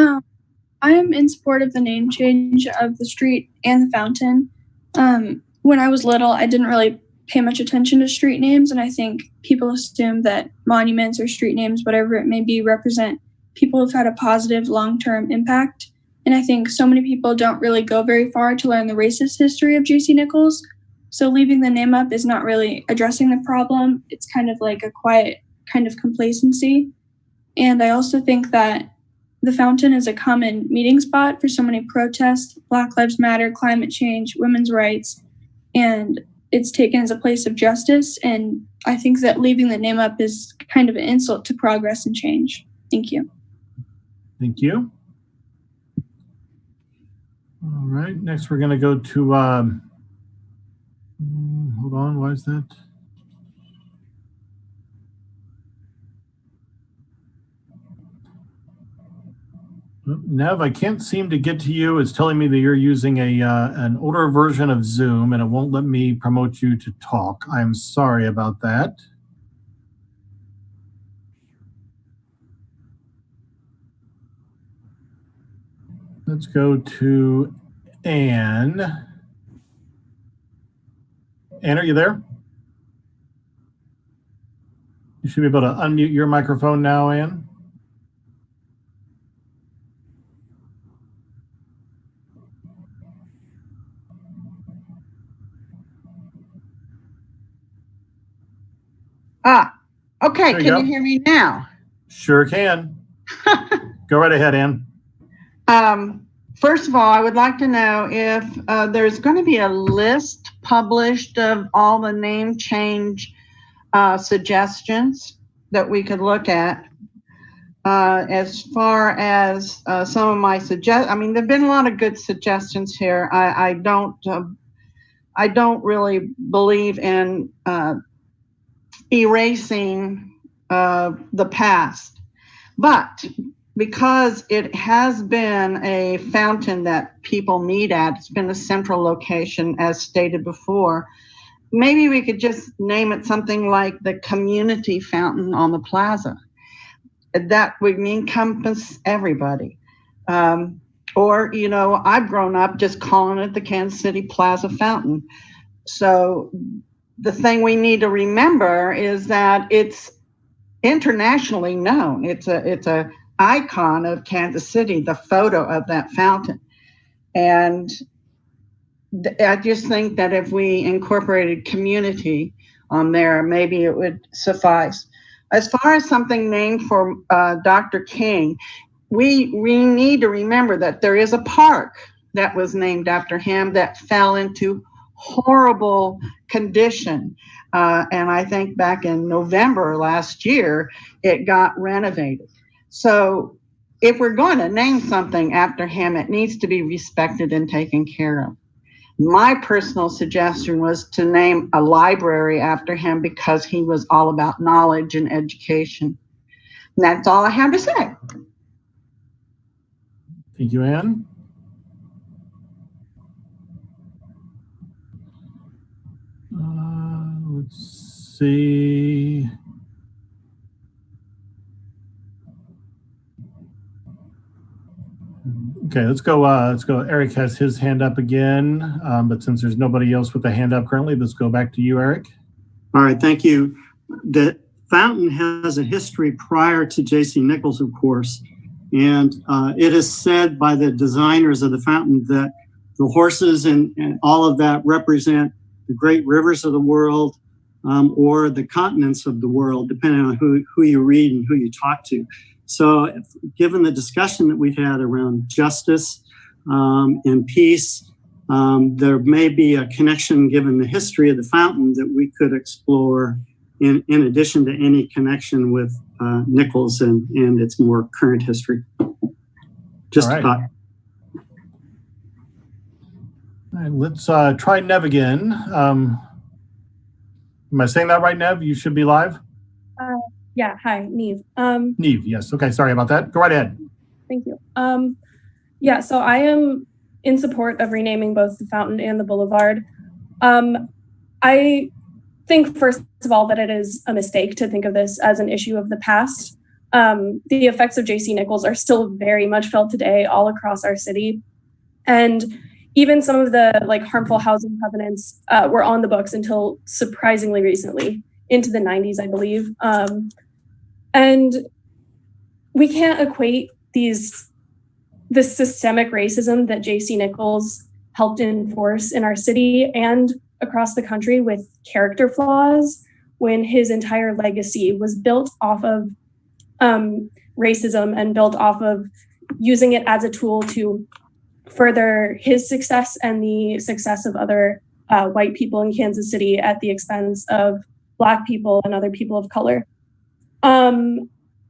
I am in support of the name change of the street and the fountain. When I was little, I didn't really pay much attention to street names, and I think people assume that monuments or street names, whatever it may be, represent people who've had a positive long-term impact. And I think so many people don't really go very far to learn the racist history of J.C. Nichols. So leaving the name up is not really addressing the problem. It's kind of like a quiet kind of complacency. And I also think that the fountain is a common meeting spot for so many protests, Black Lives Matter, climate change, women's rights, and it's taken as a place of justice. And I think that leaving the name up is kind of an insult to progress and change. Thank you. Thank you. All right, next we're going to go to, hold on, why is that? Nev, I can't seem to get to you. It's telling me that you're using an older version of Zoom, and it won't let me promote you to talk. I'm sorry about that. Let's go to Anne. Anne, are you there? You should be able to unmute your microphone now, Anne. Okay. Can you hear me now? Sure can. Go right ahead, Ann. First of all, I would like to know if there's going to be a list published of all the name change suggestions that we could look at. As far as some of my there have been a lot of good suggestions here. I don't really believe in erasing the past, but because it has been a fountain that people meet at, it's been a central location as stated before, maybe we could just name it something like the community fountain on the plaza. That would encompass everybody. Or, you know, I've grown up just calling it the Kansas City Plaza Fountain. So the thing we need to remember is that it's internationally known. It's a icon of Kansas City, the photo of that fountain. And I just think that if we incorporated community on there, maybe it would suffice. As far as something named for Dr. King, we need to remember that there is a park that was named after him that fell into horrible condition. And I think back in November last year, it got renovated. So if we're going to name something after him, it needs to be respected and taken care of. My personal suggestion was to name a library after him because he was all about knowledge and education. And that's all I have to say. Thank you, Ann. Let's see. Okay, let's go. Eric has his hand up again, but since there's nobody else with a hand up currently, let's go back to you, Eric. All right, thank you. The fountain has a history prior to J.C. Nichols, of course, and it is said by the designers of the fountain that the horses and all of that represent the great rivers of the world or the continents of the world, depending on who you read and who you talk to. So given the discussion that we've had around justice and peace, there may be a connection, given the history of the fountain, that we could explore in addition to any connection with Nichols and its more current history. Just a thought. All right, let's try Nev again. Am I saying that right, Nev? You should be live. Yeah, hi, Neve. Neve, yes. Okay, sorry about that. Go right ahead. Thank you. Yeah, so I am in support of renaming both the fountain and the boulevard. I think, first of all, that it is a mistake to think of this as an issue of the past. The effects of J.C. Nichols are still very much felt today all across our city. And even some of the harmful housing covenants were on the books until surprisingly recently, into the 90s, I believe. And we can't equate this systemic racism that J.C. Nichols helped enforce in our city and across the country with character flaws, when his entire legacy was built off of racism and built off of using it as a tool to further his success and the success of other white people in Kansas City at the expense of Black people and other people of color.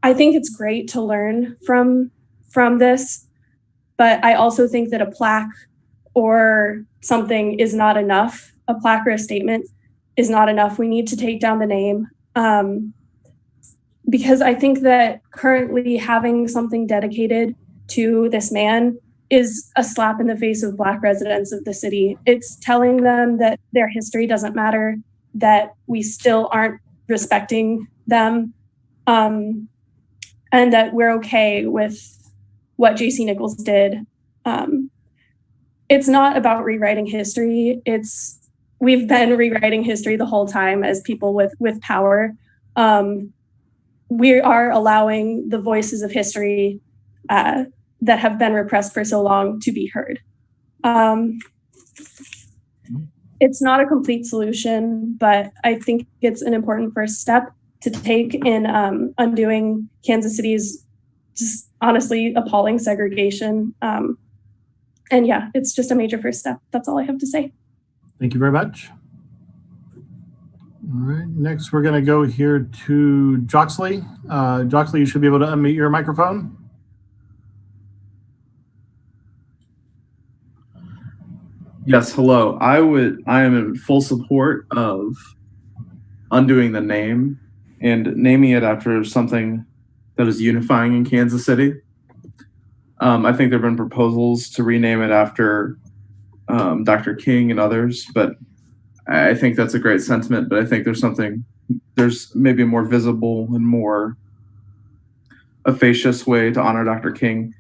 I think it's great to learn from this, but I also think that a plaque or something is not enough. A plaque or a statement is not enough. We need to take down the name, because I think that currently having something dedicated to this man is a slap in the face of Black residents of the city. It's telling them that their history doesn't matter, that we still aren't respecting them, and that we're okay with what J.C. Nichols did. It's not about rewriting history. We've been rewriting history the whole time as people with power. We are allowing the voices of history that have been repressed for so long to be heard. It's not a complete solution, but I think it's an important first step to take in undoing Kansas City's just honestly appalling segregation. And yeah, it's just a major first step. That's all I have to say. Thank you very much. All right, next we're going to go here to Jos Linn. Jos Linn, you should be able to unmute your microphone. Yes, hello. I am in full support of undoing the name and naming it after something that is unifying in Kansas City. I think there have been proposals to rename it after Dr. King and others, but I think that's a great sentiment, but I think there's maybe a more visible and more efficacious way to honor Dr. King.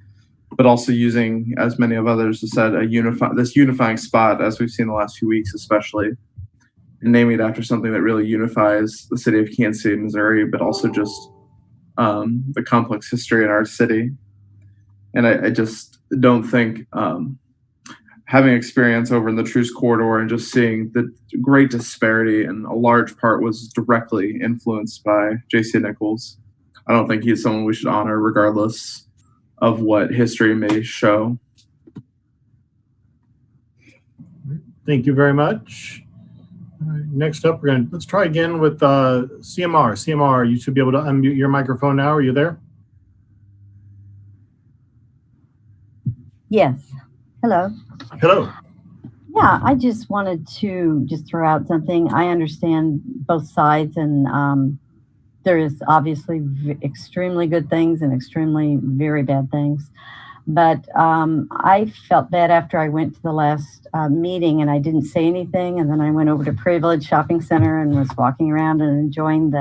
but also using, as many of others have said, this unifying spot, as we've seen the last few weeks, especially, and naming it after something that really unifies the city of Kansas City, Missouri, but also just the complex history in our city. And I just don't think having experience over in the Truce Corridor and just seeing the great disparity, and a large part was directly influenced by J.C. Nichols. I don't think he's someone we should honor regardless of what history may show. Thank you very much. All right, next up, let's try again with CMR. CMR, you should be able to unmute your microphone now. Are you there? Yes. Hello. Hello. Yeah, I just wanted to throw out something. I understand both sides, and there is obviously extremely good things and extremely very bad things. But I felt bad after I went to the last meeting and I didn't say anything. And then I went over to Privilege Shopping Center and was walking around and enjoying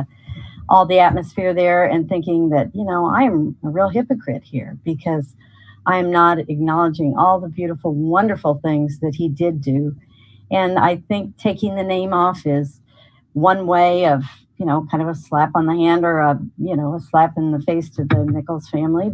all the atmosphere there, and thinking that, I'm a real hypocrite here because I'm not acknowledging all the beautiful, wonderful things that he did do. And I think taking the name off is one way of, kind of a slap on the hand, or a slap in the face to the Nichols family,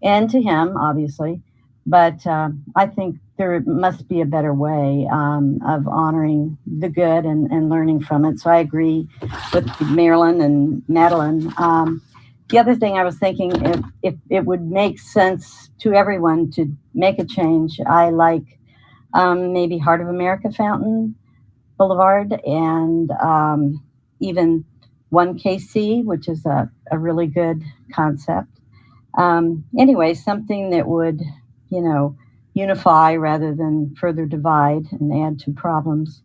and to him, obviously. But I think there must be a better way of honoring the good and learning from it. So I agree with Marilyn and Madeline. The other thing I was thinking, if it would make sense to everyone to make a change, I like maybe Heart of America Fountain Boulevard, and even 1KC, which is a really good concept. Anyway, something that would, unify rather than further divide and add to problems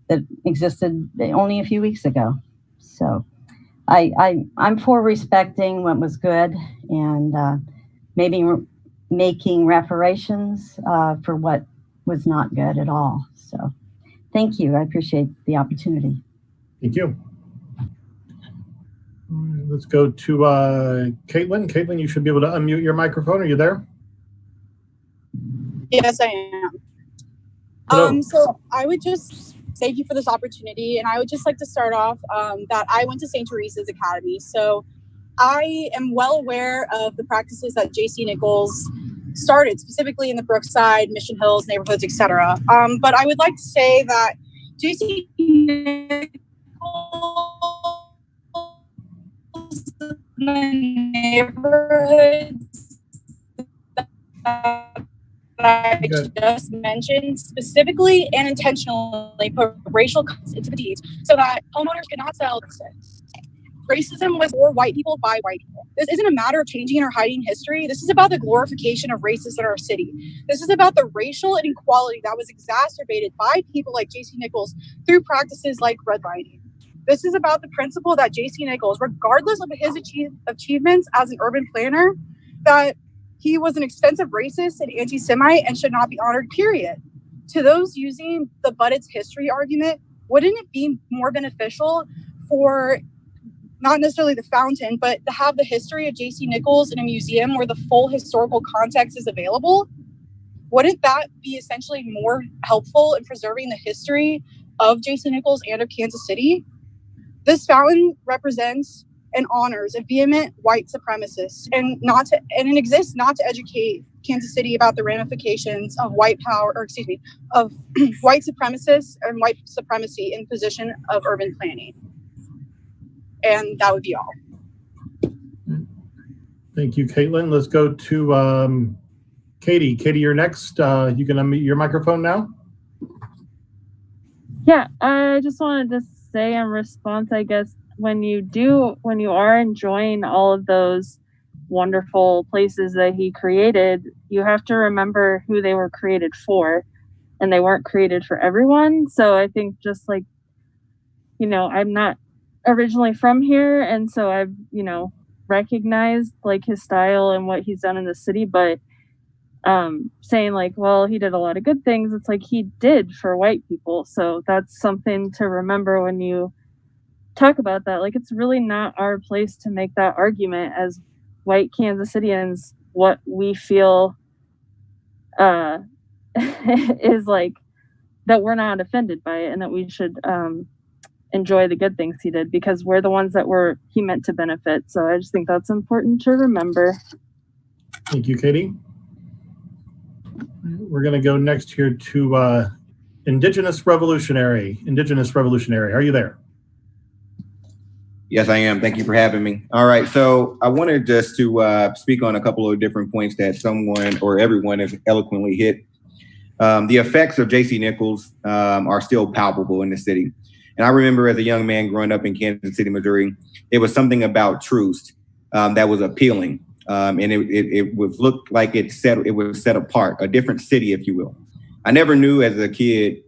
that existed only a few weeks ago. So I'm for respecting what was good, and maybe making reparations for what was not good at all. So thank you. I appreciate the opportunity. Thank you. Let's go to Caitlin. Caitlin, you should be able to unmute your microphone. Are you there? Yes, I am. Hello. So I would just thank you for this opportunity, and I would just like to start off that I went to St. Teresa's Academy, so I am well aware of the practices that J.C. Nichols started, specifically in the Brookside, Mission Hills neighborhoods, etc. But I would like to say that J.C. Nichols neighborhoods that I just mentioned specifically and intentionally put racial cuts into the deeds so that homeowners could not sell houses. Racism was for white people by white people. This isn't a matter of changing or hiding history. This is about the glorification of racists in our city. This is about the racial inequality that was exacerbated by people like J.C. Nichols through practices like redlining. This is about the principle that J.C. Nichols, regardless of his achievements as an urban planner, that he was an extensive racist and anti-Semite and should not be honored, period. To those using the but it's history argument, wouldn't it be more beneficial for not necessarily the fountain, but to have the history of J.C. Nichols in a museum where the full historical context is available? Wouldn't that be essentially more helpful in preserving the history of J.C. Nichols and of Kansas City? This fountain represents and honors a vehement white supremacist, and it exists not to educate Kansas City about the ramifications of white power, of white supremacists and white supremacy in position of urban planning. And that would be all. Thank you, Caitlin. Let's go to Katie. Katie, you're next. You can unmute your microphone now. Yeah, I just wanted to say in response, I guess, when you are enjoying all of those wonderful places that he created, you have to remember who they were created for, and they weren't created for everyone. So I think just like, I'm not originally from here, and so I've, recognized like his style and what he's done in the city, but saying like, well, he did a lot of good things, it's like he did for white people. So that's something to remember when you talk about that. Like, it's really not our place to make that argument as white Kansas Cityans what we feel is like, that we're not offended by it, and that we should enjoy the good things he did, because we're the ones that he meant to benefit. So I just think that's important to remember. Thank you, Katie. We're going to go next here to Indigenous Revolutionary. Are you there? Yes, I am. Thank you for having me. All right. So I wanted just to speak on a couple of different points that someone or everyone has eloquently hit. The effects of J.C. Nichols are still palpable in the city. And I remember as a young man growing up in Kansas City, Missouri, it was something about truth that was appealing. And it would look like it was set apart, a different city, if you will. I never knew as a kid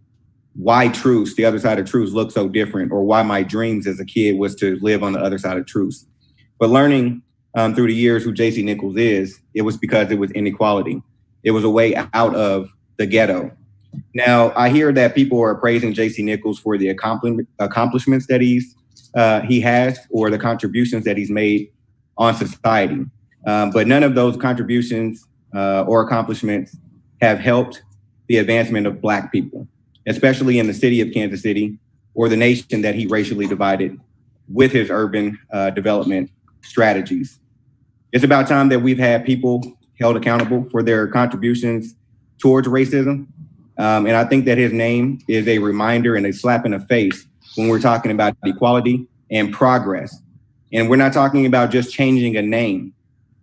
why truth, the other side of truth, looked so different, or why my dreams as a kid was to live on the other side of truth. But learning through the years who J.C. Nichols is, it was because it was inequality. It was a way out of the ghetto. Now, I hear that people are praising J.C. Nichols for the accomplishments that he has, or the contributions that he's made on society. But none of those contributions or accomplishments have helped the advancement of Black people, especially in the city of Kansas City, or the nation that he racially divided with his urban development strategies. It's about time that we've had people held accountable for their contributions towards racism. And I think that his name is a reminder and a slap in the face when we're talking about equality and progress. And we're not talking about just changing a name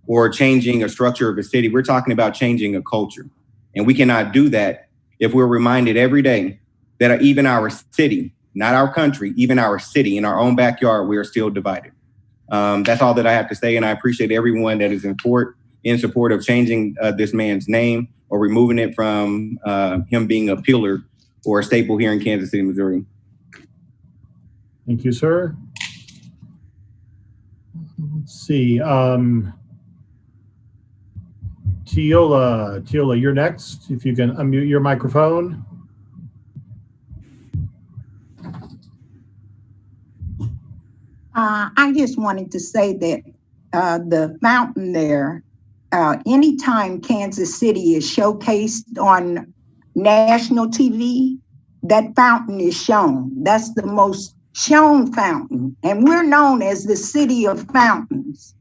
or changing a structure of a city. We're talking about changing a culture. And we cannot do that if we're reminded every day that even our city, not our country, even our city, in our own backyard, we are still divided. That's all that I have to say. And I appreciate everyone that is in support of changing this man's name, or removing it from him being a pillar or a staple here in Kansas City, Missouri. Thank you, sir. Let's see. Teola, you're next. If you can unmute your microphone. I just wanted to say that the fountain there, anytime Kansas City is showcased on national TV, that fountain is shown. That's the most shown fountain. And we're known as the city of fountains.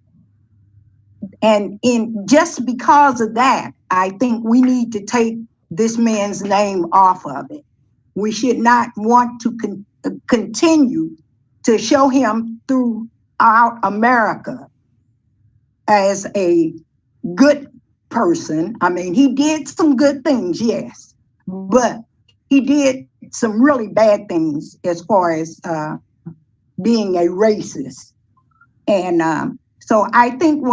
And just because of that, I think we need to take this man's name off of it. We should not want to continue to show him throughout America as a good person. I mean, he did some good things, yes, but he did some really bad things as far as being a racist. And so I think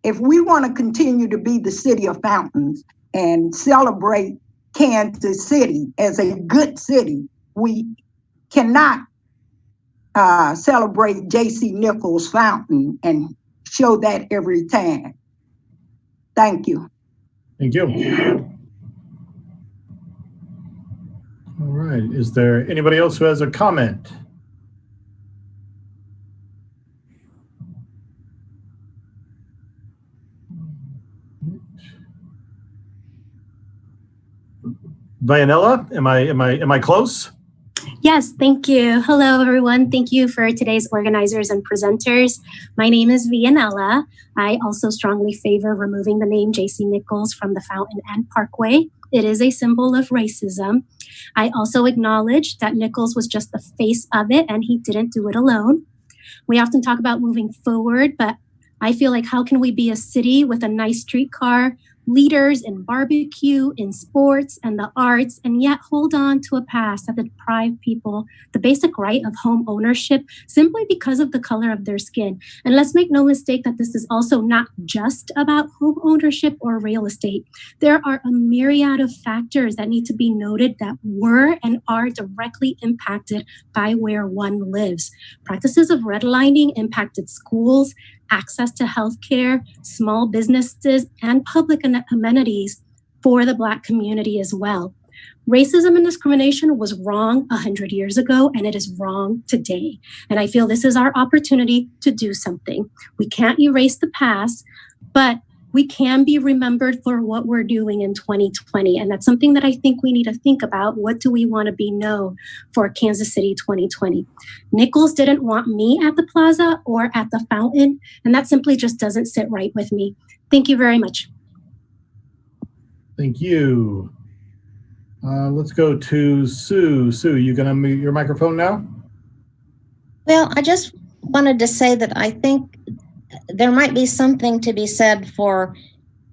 if we want to continue to be the city of fountains and celebrate Kansas City as a good city, we cannot celebrate J.C. Nichols Fountain and show that every time. Thank you. Thank you. All right. Is there anybody else who has a comment? Vianella, am I close? Yes, thank you. Hello, everyone. Thank you for today's organizers and presenters. My name is Vianella. I also strongly favor removing the name J.C. Nichols from the fountain and parkway. It is a symbol of racism. I also acknowledge that Nichols was just the face of it and he didn't do it alone. We often talk about moving forward, but I feel like how can we be a city with a nice streetcar, leaders in barbecue, in sports, and the arts, and yet hold on to a past that deprived people the basic right of home ownership simply because of the color of their skin. And let's make no mistake that this is also not just about home ownership or real estate. There are a myriad of factors that need to be noted that were and are directly impacted by where one lives. Practices of redlining impacted schools, access to healthcare, small businesses, and public amenities for the Black community as well. Racism and discrimination was wrong 100 years ago, and it is wrong today. And I feel this is our opportunity to do something. We can't erase the past, but we can be remembered for what we're doing in 2020. And that's something that I think we need to think about. What do we want to be known for Kansas City 2020? Nichols didn't want me at the plaza or at the fountain, and that simply just doesn't sit right with me. Thank you very much. Thank you. Let's go to Sue. Sue, you gonna mute your microphone now? Well, I just wanted to say that I think there might be something to be said for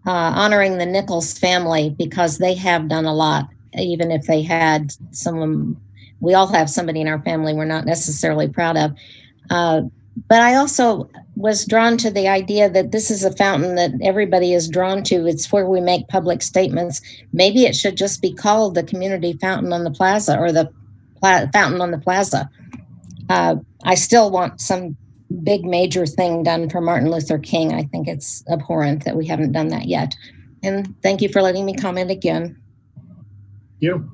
honoring the Nichols family, because they have done a lot, even if they had someone. We all have somebody in our family we're not necessarily proud of. But I also was drawn to the idea that this is a fountain that everybody is drawn to. It's where we make public statements. Maybe it should just be called the Community Fountain on the Plaza, or the Fountain on the Plaza. I still want some big major thing done for Martin Luther King. I think it's abhorrent that we haven't done that yet. And thank you for letting me comment again. You.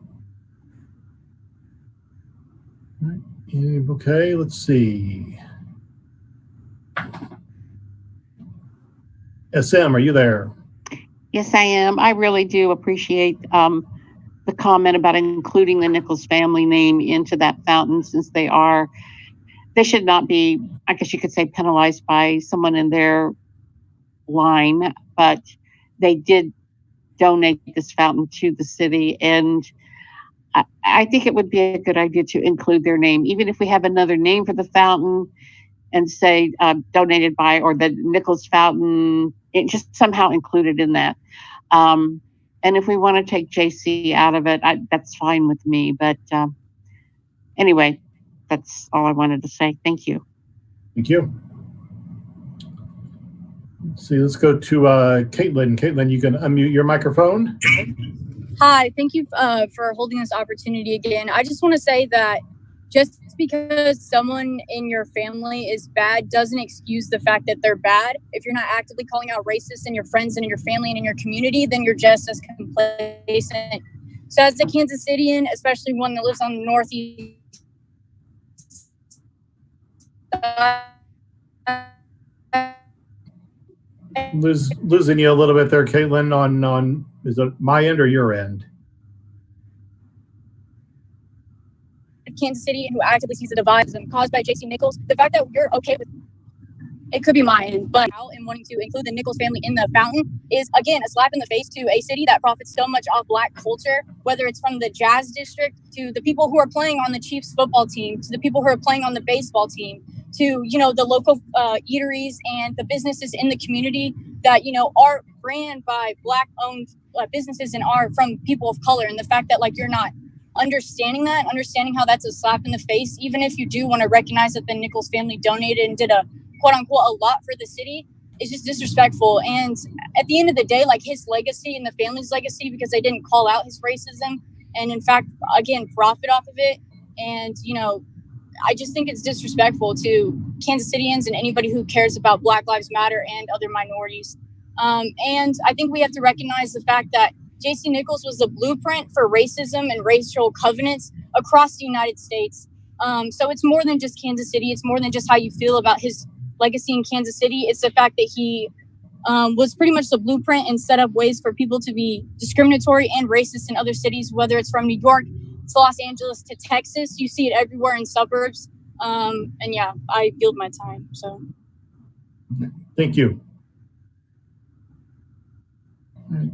Okay, let's see. SM, are you there? Yes, I am. I really do appreciate the comment about including the Nichols family name into that fountain, since they should not be, I guess you could say, penalized by someone in their line, but they did donate this fountain to the city. And I think it would be a good idea to include their name, even if we have another name for the fountain and say donated by, or the Nichols fountain, it just somehow included in that. And if we want to take JC out of it, that's fine with me. But anyway, that's all I wanted to say. Thank you. Thank you. Let's see, let's go to Caitlin. Caitlin, you can unmute your microphone. Hi, thank you for holding this opportunity again. I just want to say that just because someone in your family is bad doesn't excuse the fact that they're bad. If you're not actively calling out racists in your friends and in your family and in your community, then you're just as complacent. So as a Kansas Citian, especially one that lives on the Northeast, Losing you a little bit there, Caitlin, on is it my end or your end? Kansas City, who actively sees the divide caused by JC Nichols, the fact that you're okay with it could be my end, but out and wanting to include the Nichols family in the fountain is, again, a slap in the face to a city that profits so much off Black culture, whether it's from the Jazz District to the people who are playing on the Chiefs football team, to the people who are playing on the baseball team, to, you know, the local eateries and the businesses in the community that, you know, are ran by Black-owned businesses and are from people of color. And the fact that, like, you're not understanding how that's a slap in the face, even if you do want to recognize that the Nichols family donated and did a quote unquote a lot for the city, is just disrespectful. And at the end of the day, like, his legacy and the family's legacy, because they didn't call out his racism and in fact, again, profit off of it. And, you know, I just think it's disrespectful to Kansas Citians and anybody who cares about Black Lives Matter and other minorities. And I think we have to recognize the fact that JC Nichols was the blueprint for racism and racial covenants across the United States. So it's more than just Kansas City. It's more than just how you feel about his legacy in Kansas City. It's the fact that he was pretty much the blueprint and set up ways for people to be discriminatory and racist in other cities, whether it's from New York to Los Angeles to Texas. You see it everywhere in suburbs. And yeah, I yield my time. So thank you.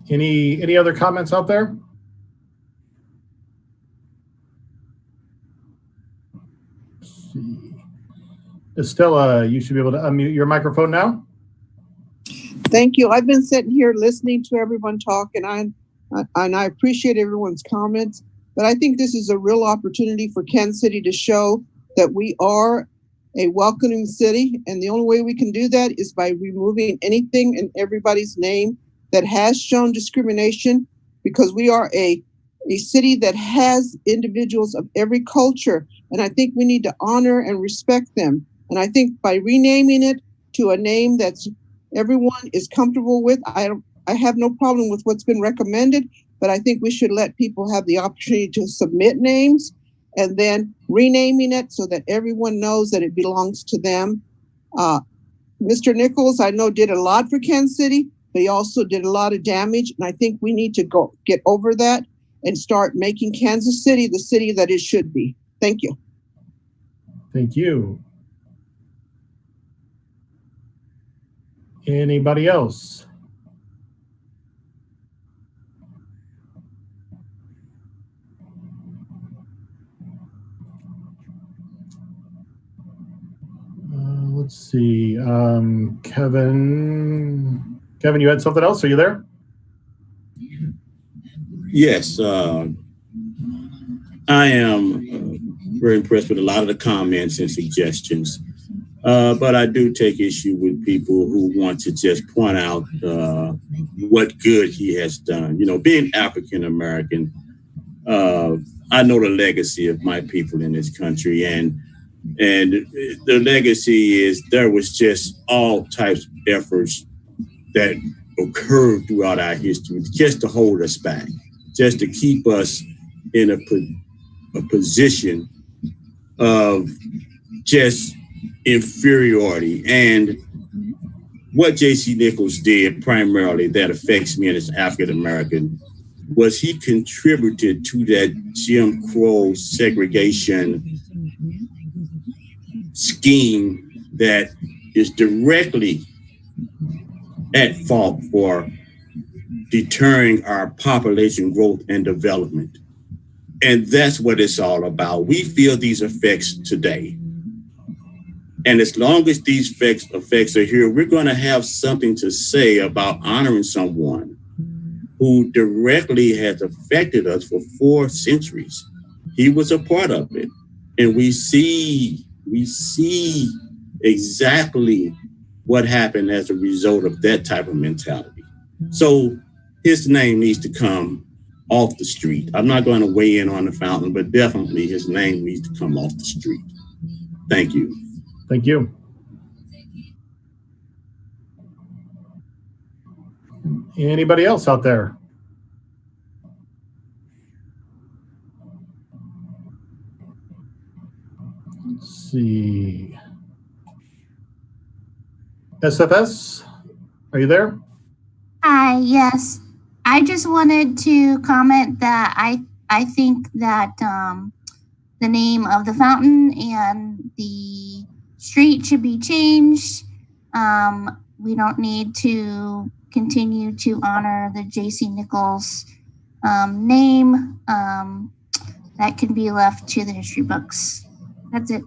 Any other comments out there? Let's see. Estella, you should be able to unmute your microphone now. Thank you. I've been sitting here listening to everyone talk, and I appreciate everyone's comments, but I think this is a real opportunity for Kansas City to show that we are a welcoming city, and the only way we can do that is by removing anything in everybody's name that has shown discrimination, because we are a city that has individuals of every culture, and I think we need to honor and respect them. And I think by renaming it to a name that's everyone is comfortable with, I have no problem with what's been recommended, but I think we should let people have the opportunity to submit names and then renaming it so that everyone knows that it belongs to them. Mr. Nichols, I know, did a lot for Kansas City, but he also did a lot of damage. And I think we need to get over that and start making Kansas City the city that it should be. Thank you. Thank you. Anybody else? Let's see. Kevin, you had something else? Are you there? Yes. I am very impressed with a lot of the comments and suggestions. But I do take issue with people who want to just point out what good he has done. You know, being African American, I know the legacy of my people in this country, and the legacy is there was just all types of efforts that occurred throughout our history just to hold us back, just to keep us in a position of just inferiority. And what J.C. Nichols did primarily that affects me as African American was he contributed to that Jim Crow segregation scheme that is directly at fault for deterring our population growth and development. And that's what it's all about. We feel these effects today. And as long as these effects are here, we're going to have something to say about honoring someone who directly has affected us for 4 centuries. He was a part of it. And we see exactly what happened as a result of that type of mentality. So his name needs to come off the street. I'm not going to weigh in on the fountain, but definitely his name needs to come off the street. Thank you. Thank you. Anybody else out there? Let's see. SFS, are you there? Hi, yes. I just wanted to comment that I think that the name of the fountain and the street should be changed. We don't need to continue to honor the J.C. Nichols name. That can be left to the history books. That's it.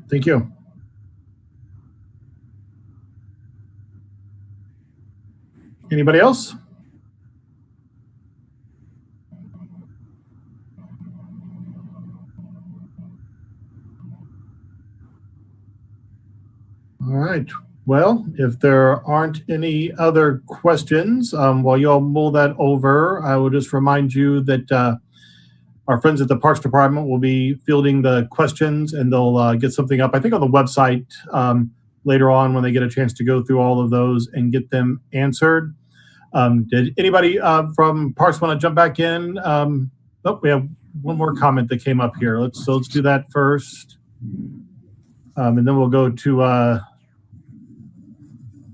Thank you. Anybody else? All right. Well, if there aren't any other questions, while you all mull that over, I will just remind you that our friends at the Parks Department will be fielding the questions, and they'll get something up, I think, on the website later on when they get a chance to go through all of those and get them answered. Did anybody from Parks want to jump back in? Oh, we have one more comment that came up here. Let's do that first, and then we'll go to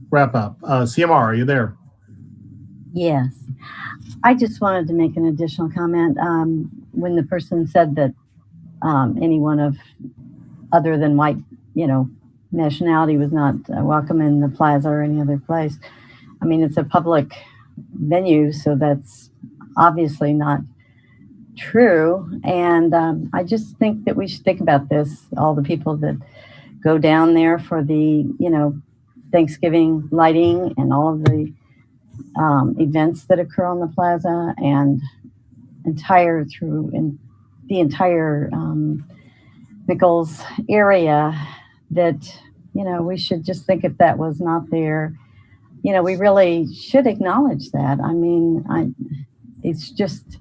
wrap up. CMR, are you there? Yes. I just wanted to make an additional comment. When the person said that anyone of other than white, nationality was not welcome in the plaza or any other place. I mean, it's a public venue, so that's obviously not true. And I just think that we should think about this, all the people that go down there for the, Thanksgiving lighting and all of the events that occur on the plaza and the entire Nichols area, that, we should just think if that was not there, we really should acknowledge that. I mean, it's just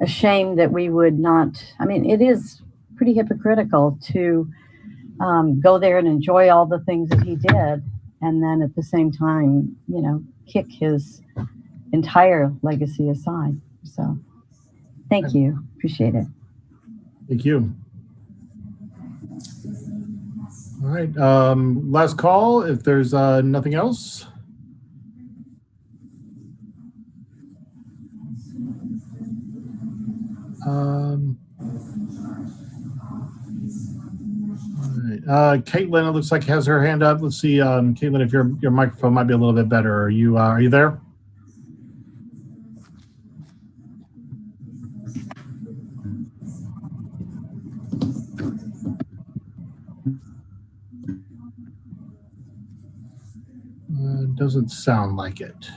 a shame that we would not, it is pretty hypocritical to go there and enjoy all the things that he did, and then at the same time, kick his entire legacy aside. So thank you. Appreciate it. Thank you. All right. Last call, if there's nothing else. Caitlin, it looks like has her hand up. Let's see, Caitlin, if your microphone might be a little bit better. Are you there? Doesn't sound like it.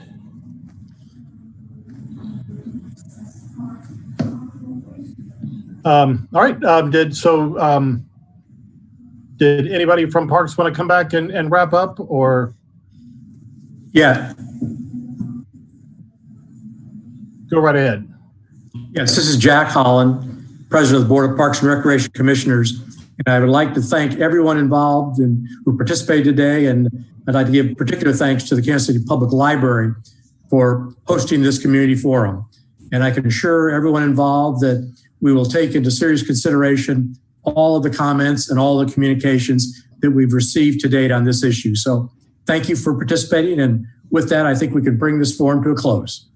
All right. Did anybody from Parks want to come back and wrap up, or? Yeah. Go right ahead. Yes, this is Jack Holland, President of the Board of Parks and Recreation Commissioners. And I would like to thank everyone involved and who participated today. And I'd like to give particular thanks to the Kansas City Public Library for hosting this community forum. And I can assure everyone involved that we will take into serious consideration all of the comments and all the communications that we've received to date on this issue. So thank you for participating. And with that, I think we can bring this forum to a close.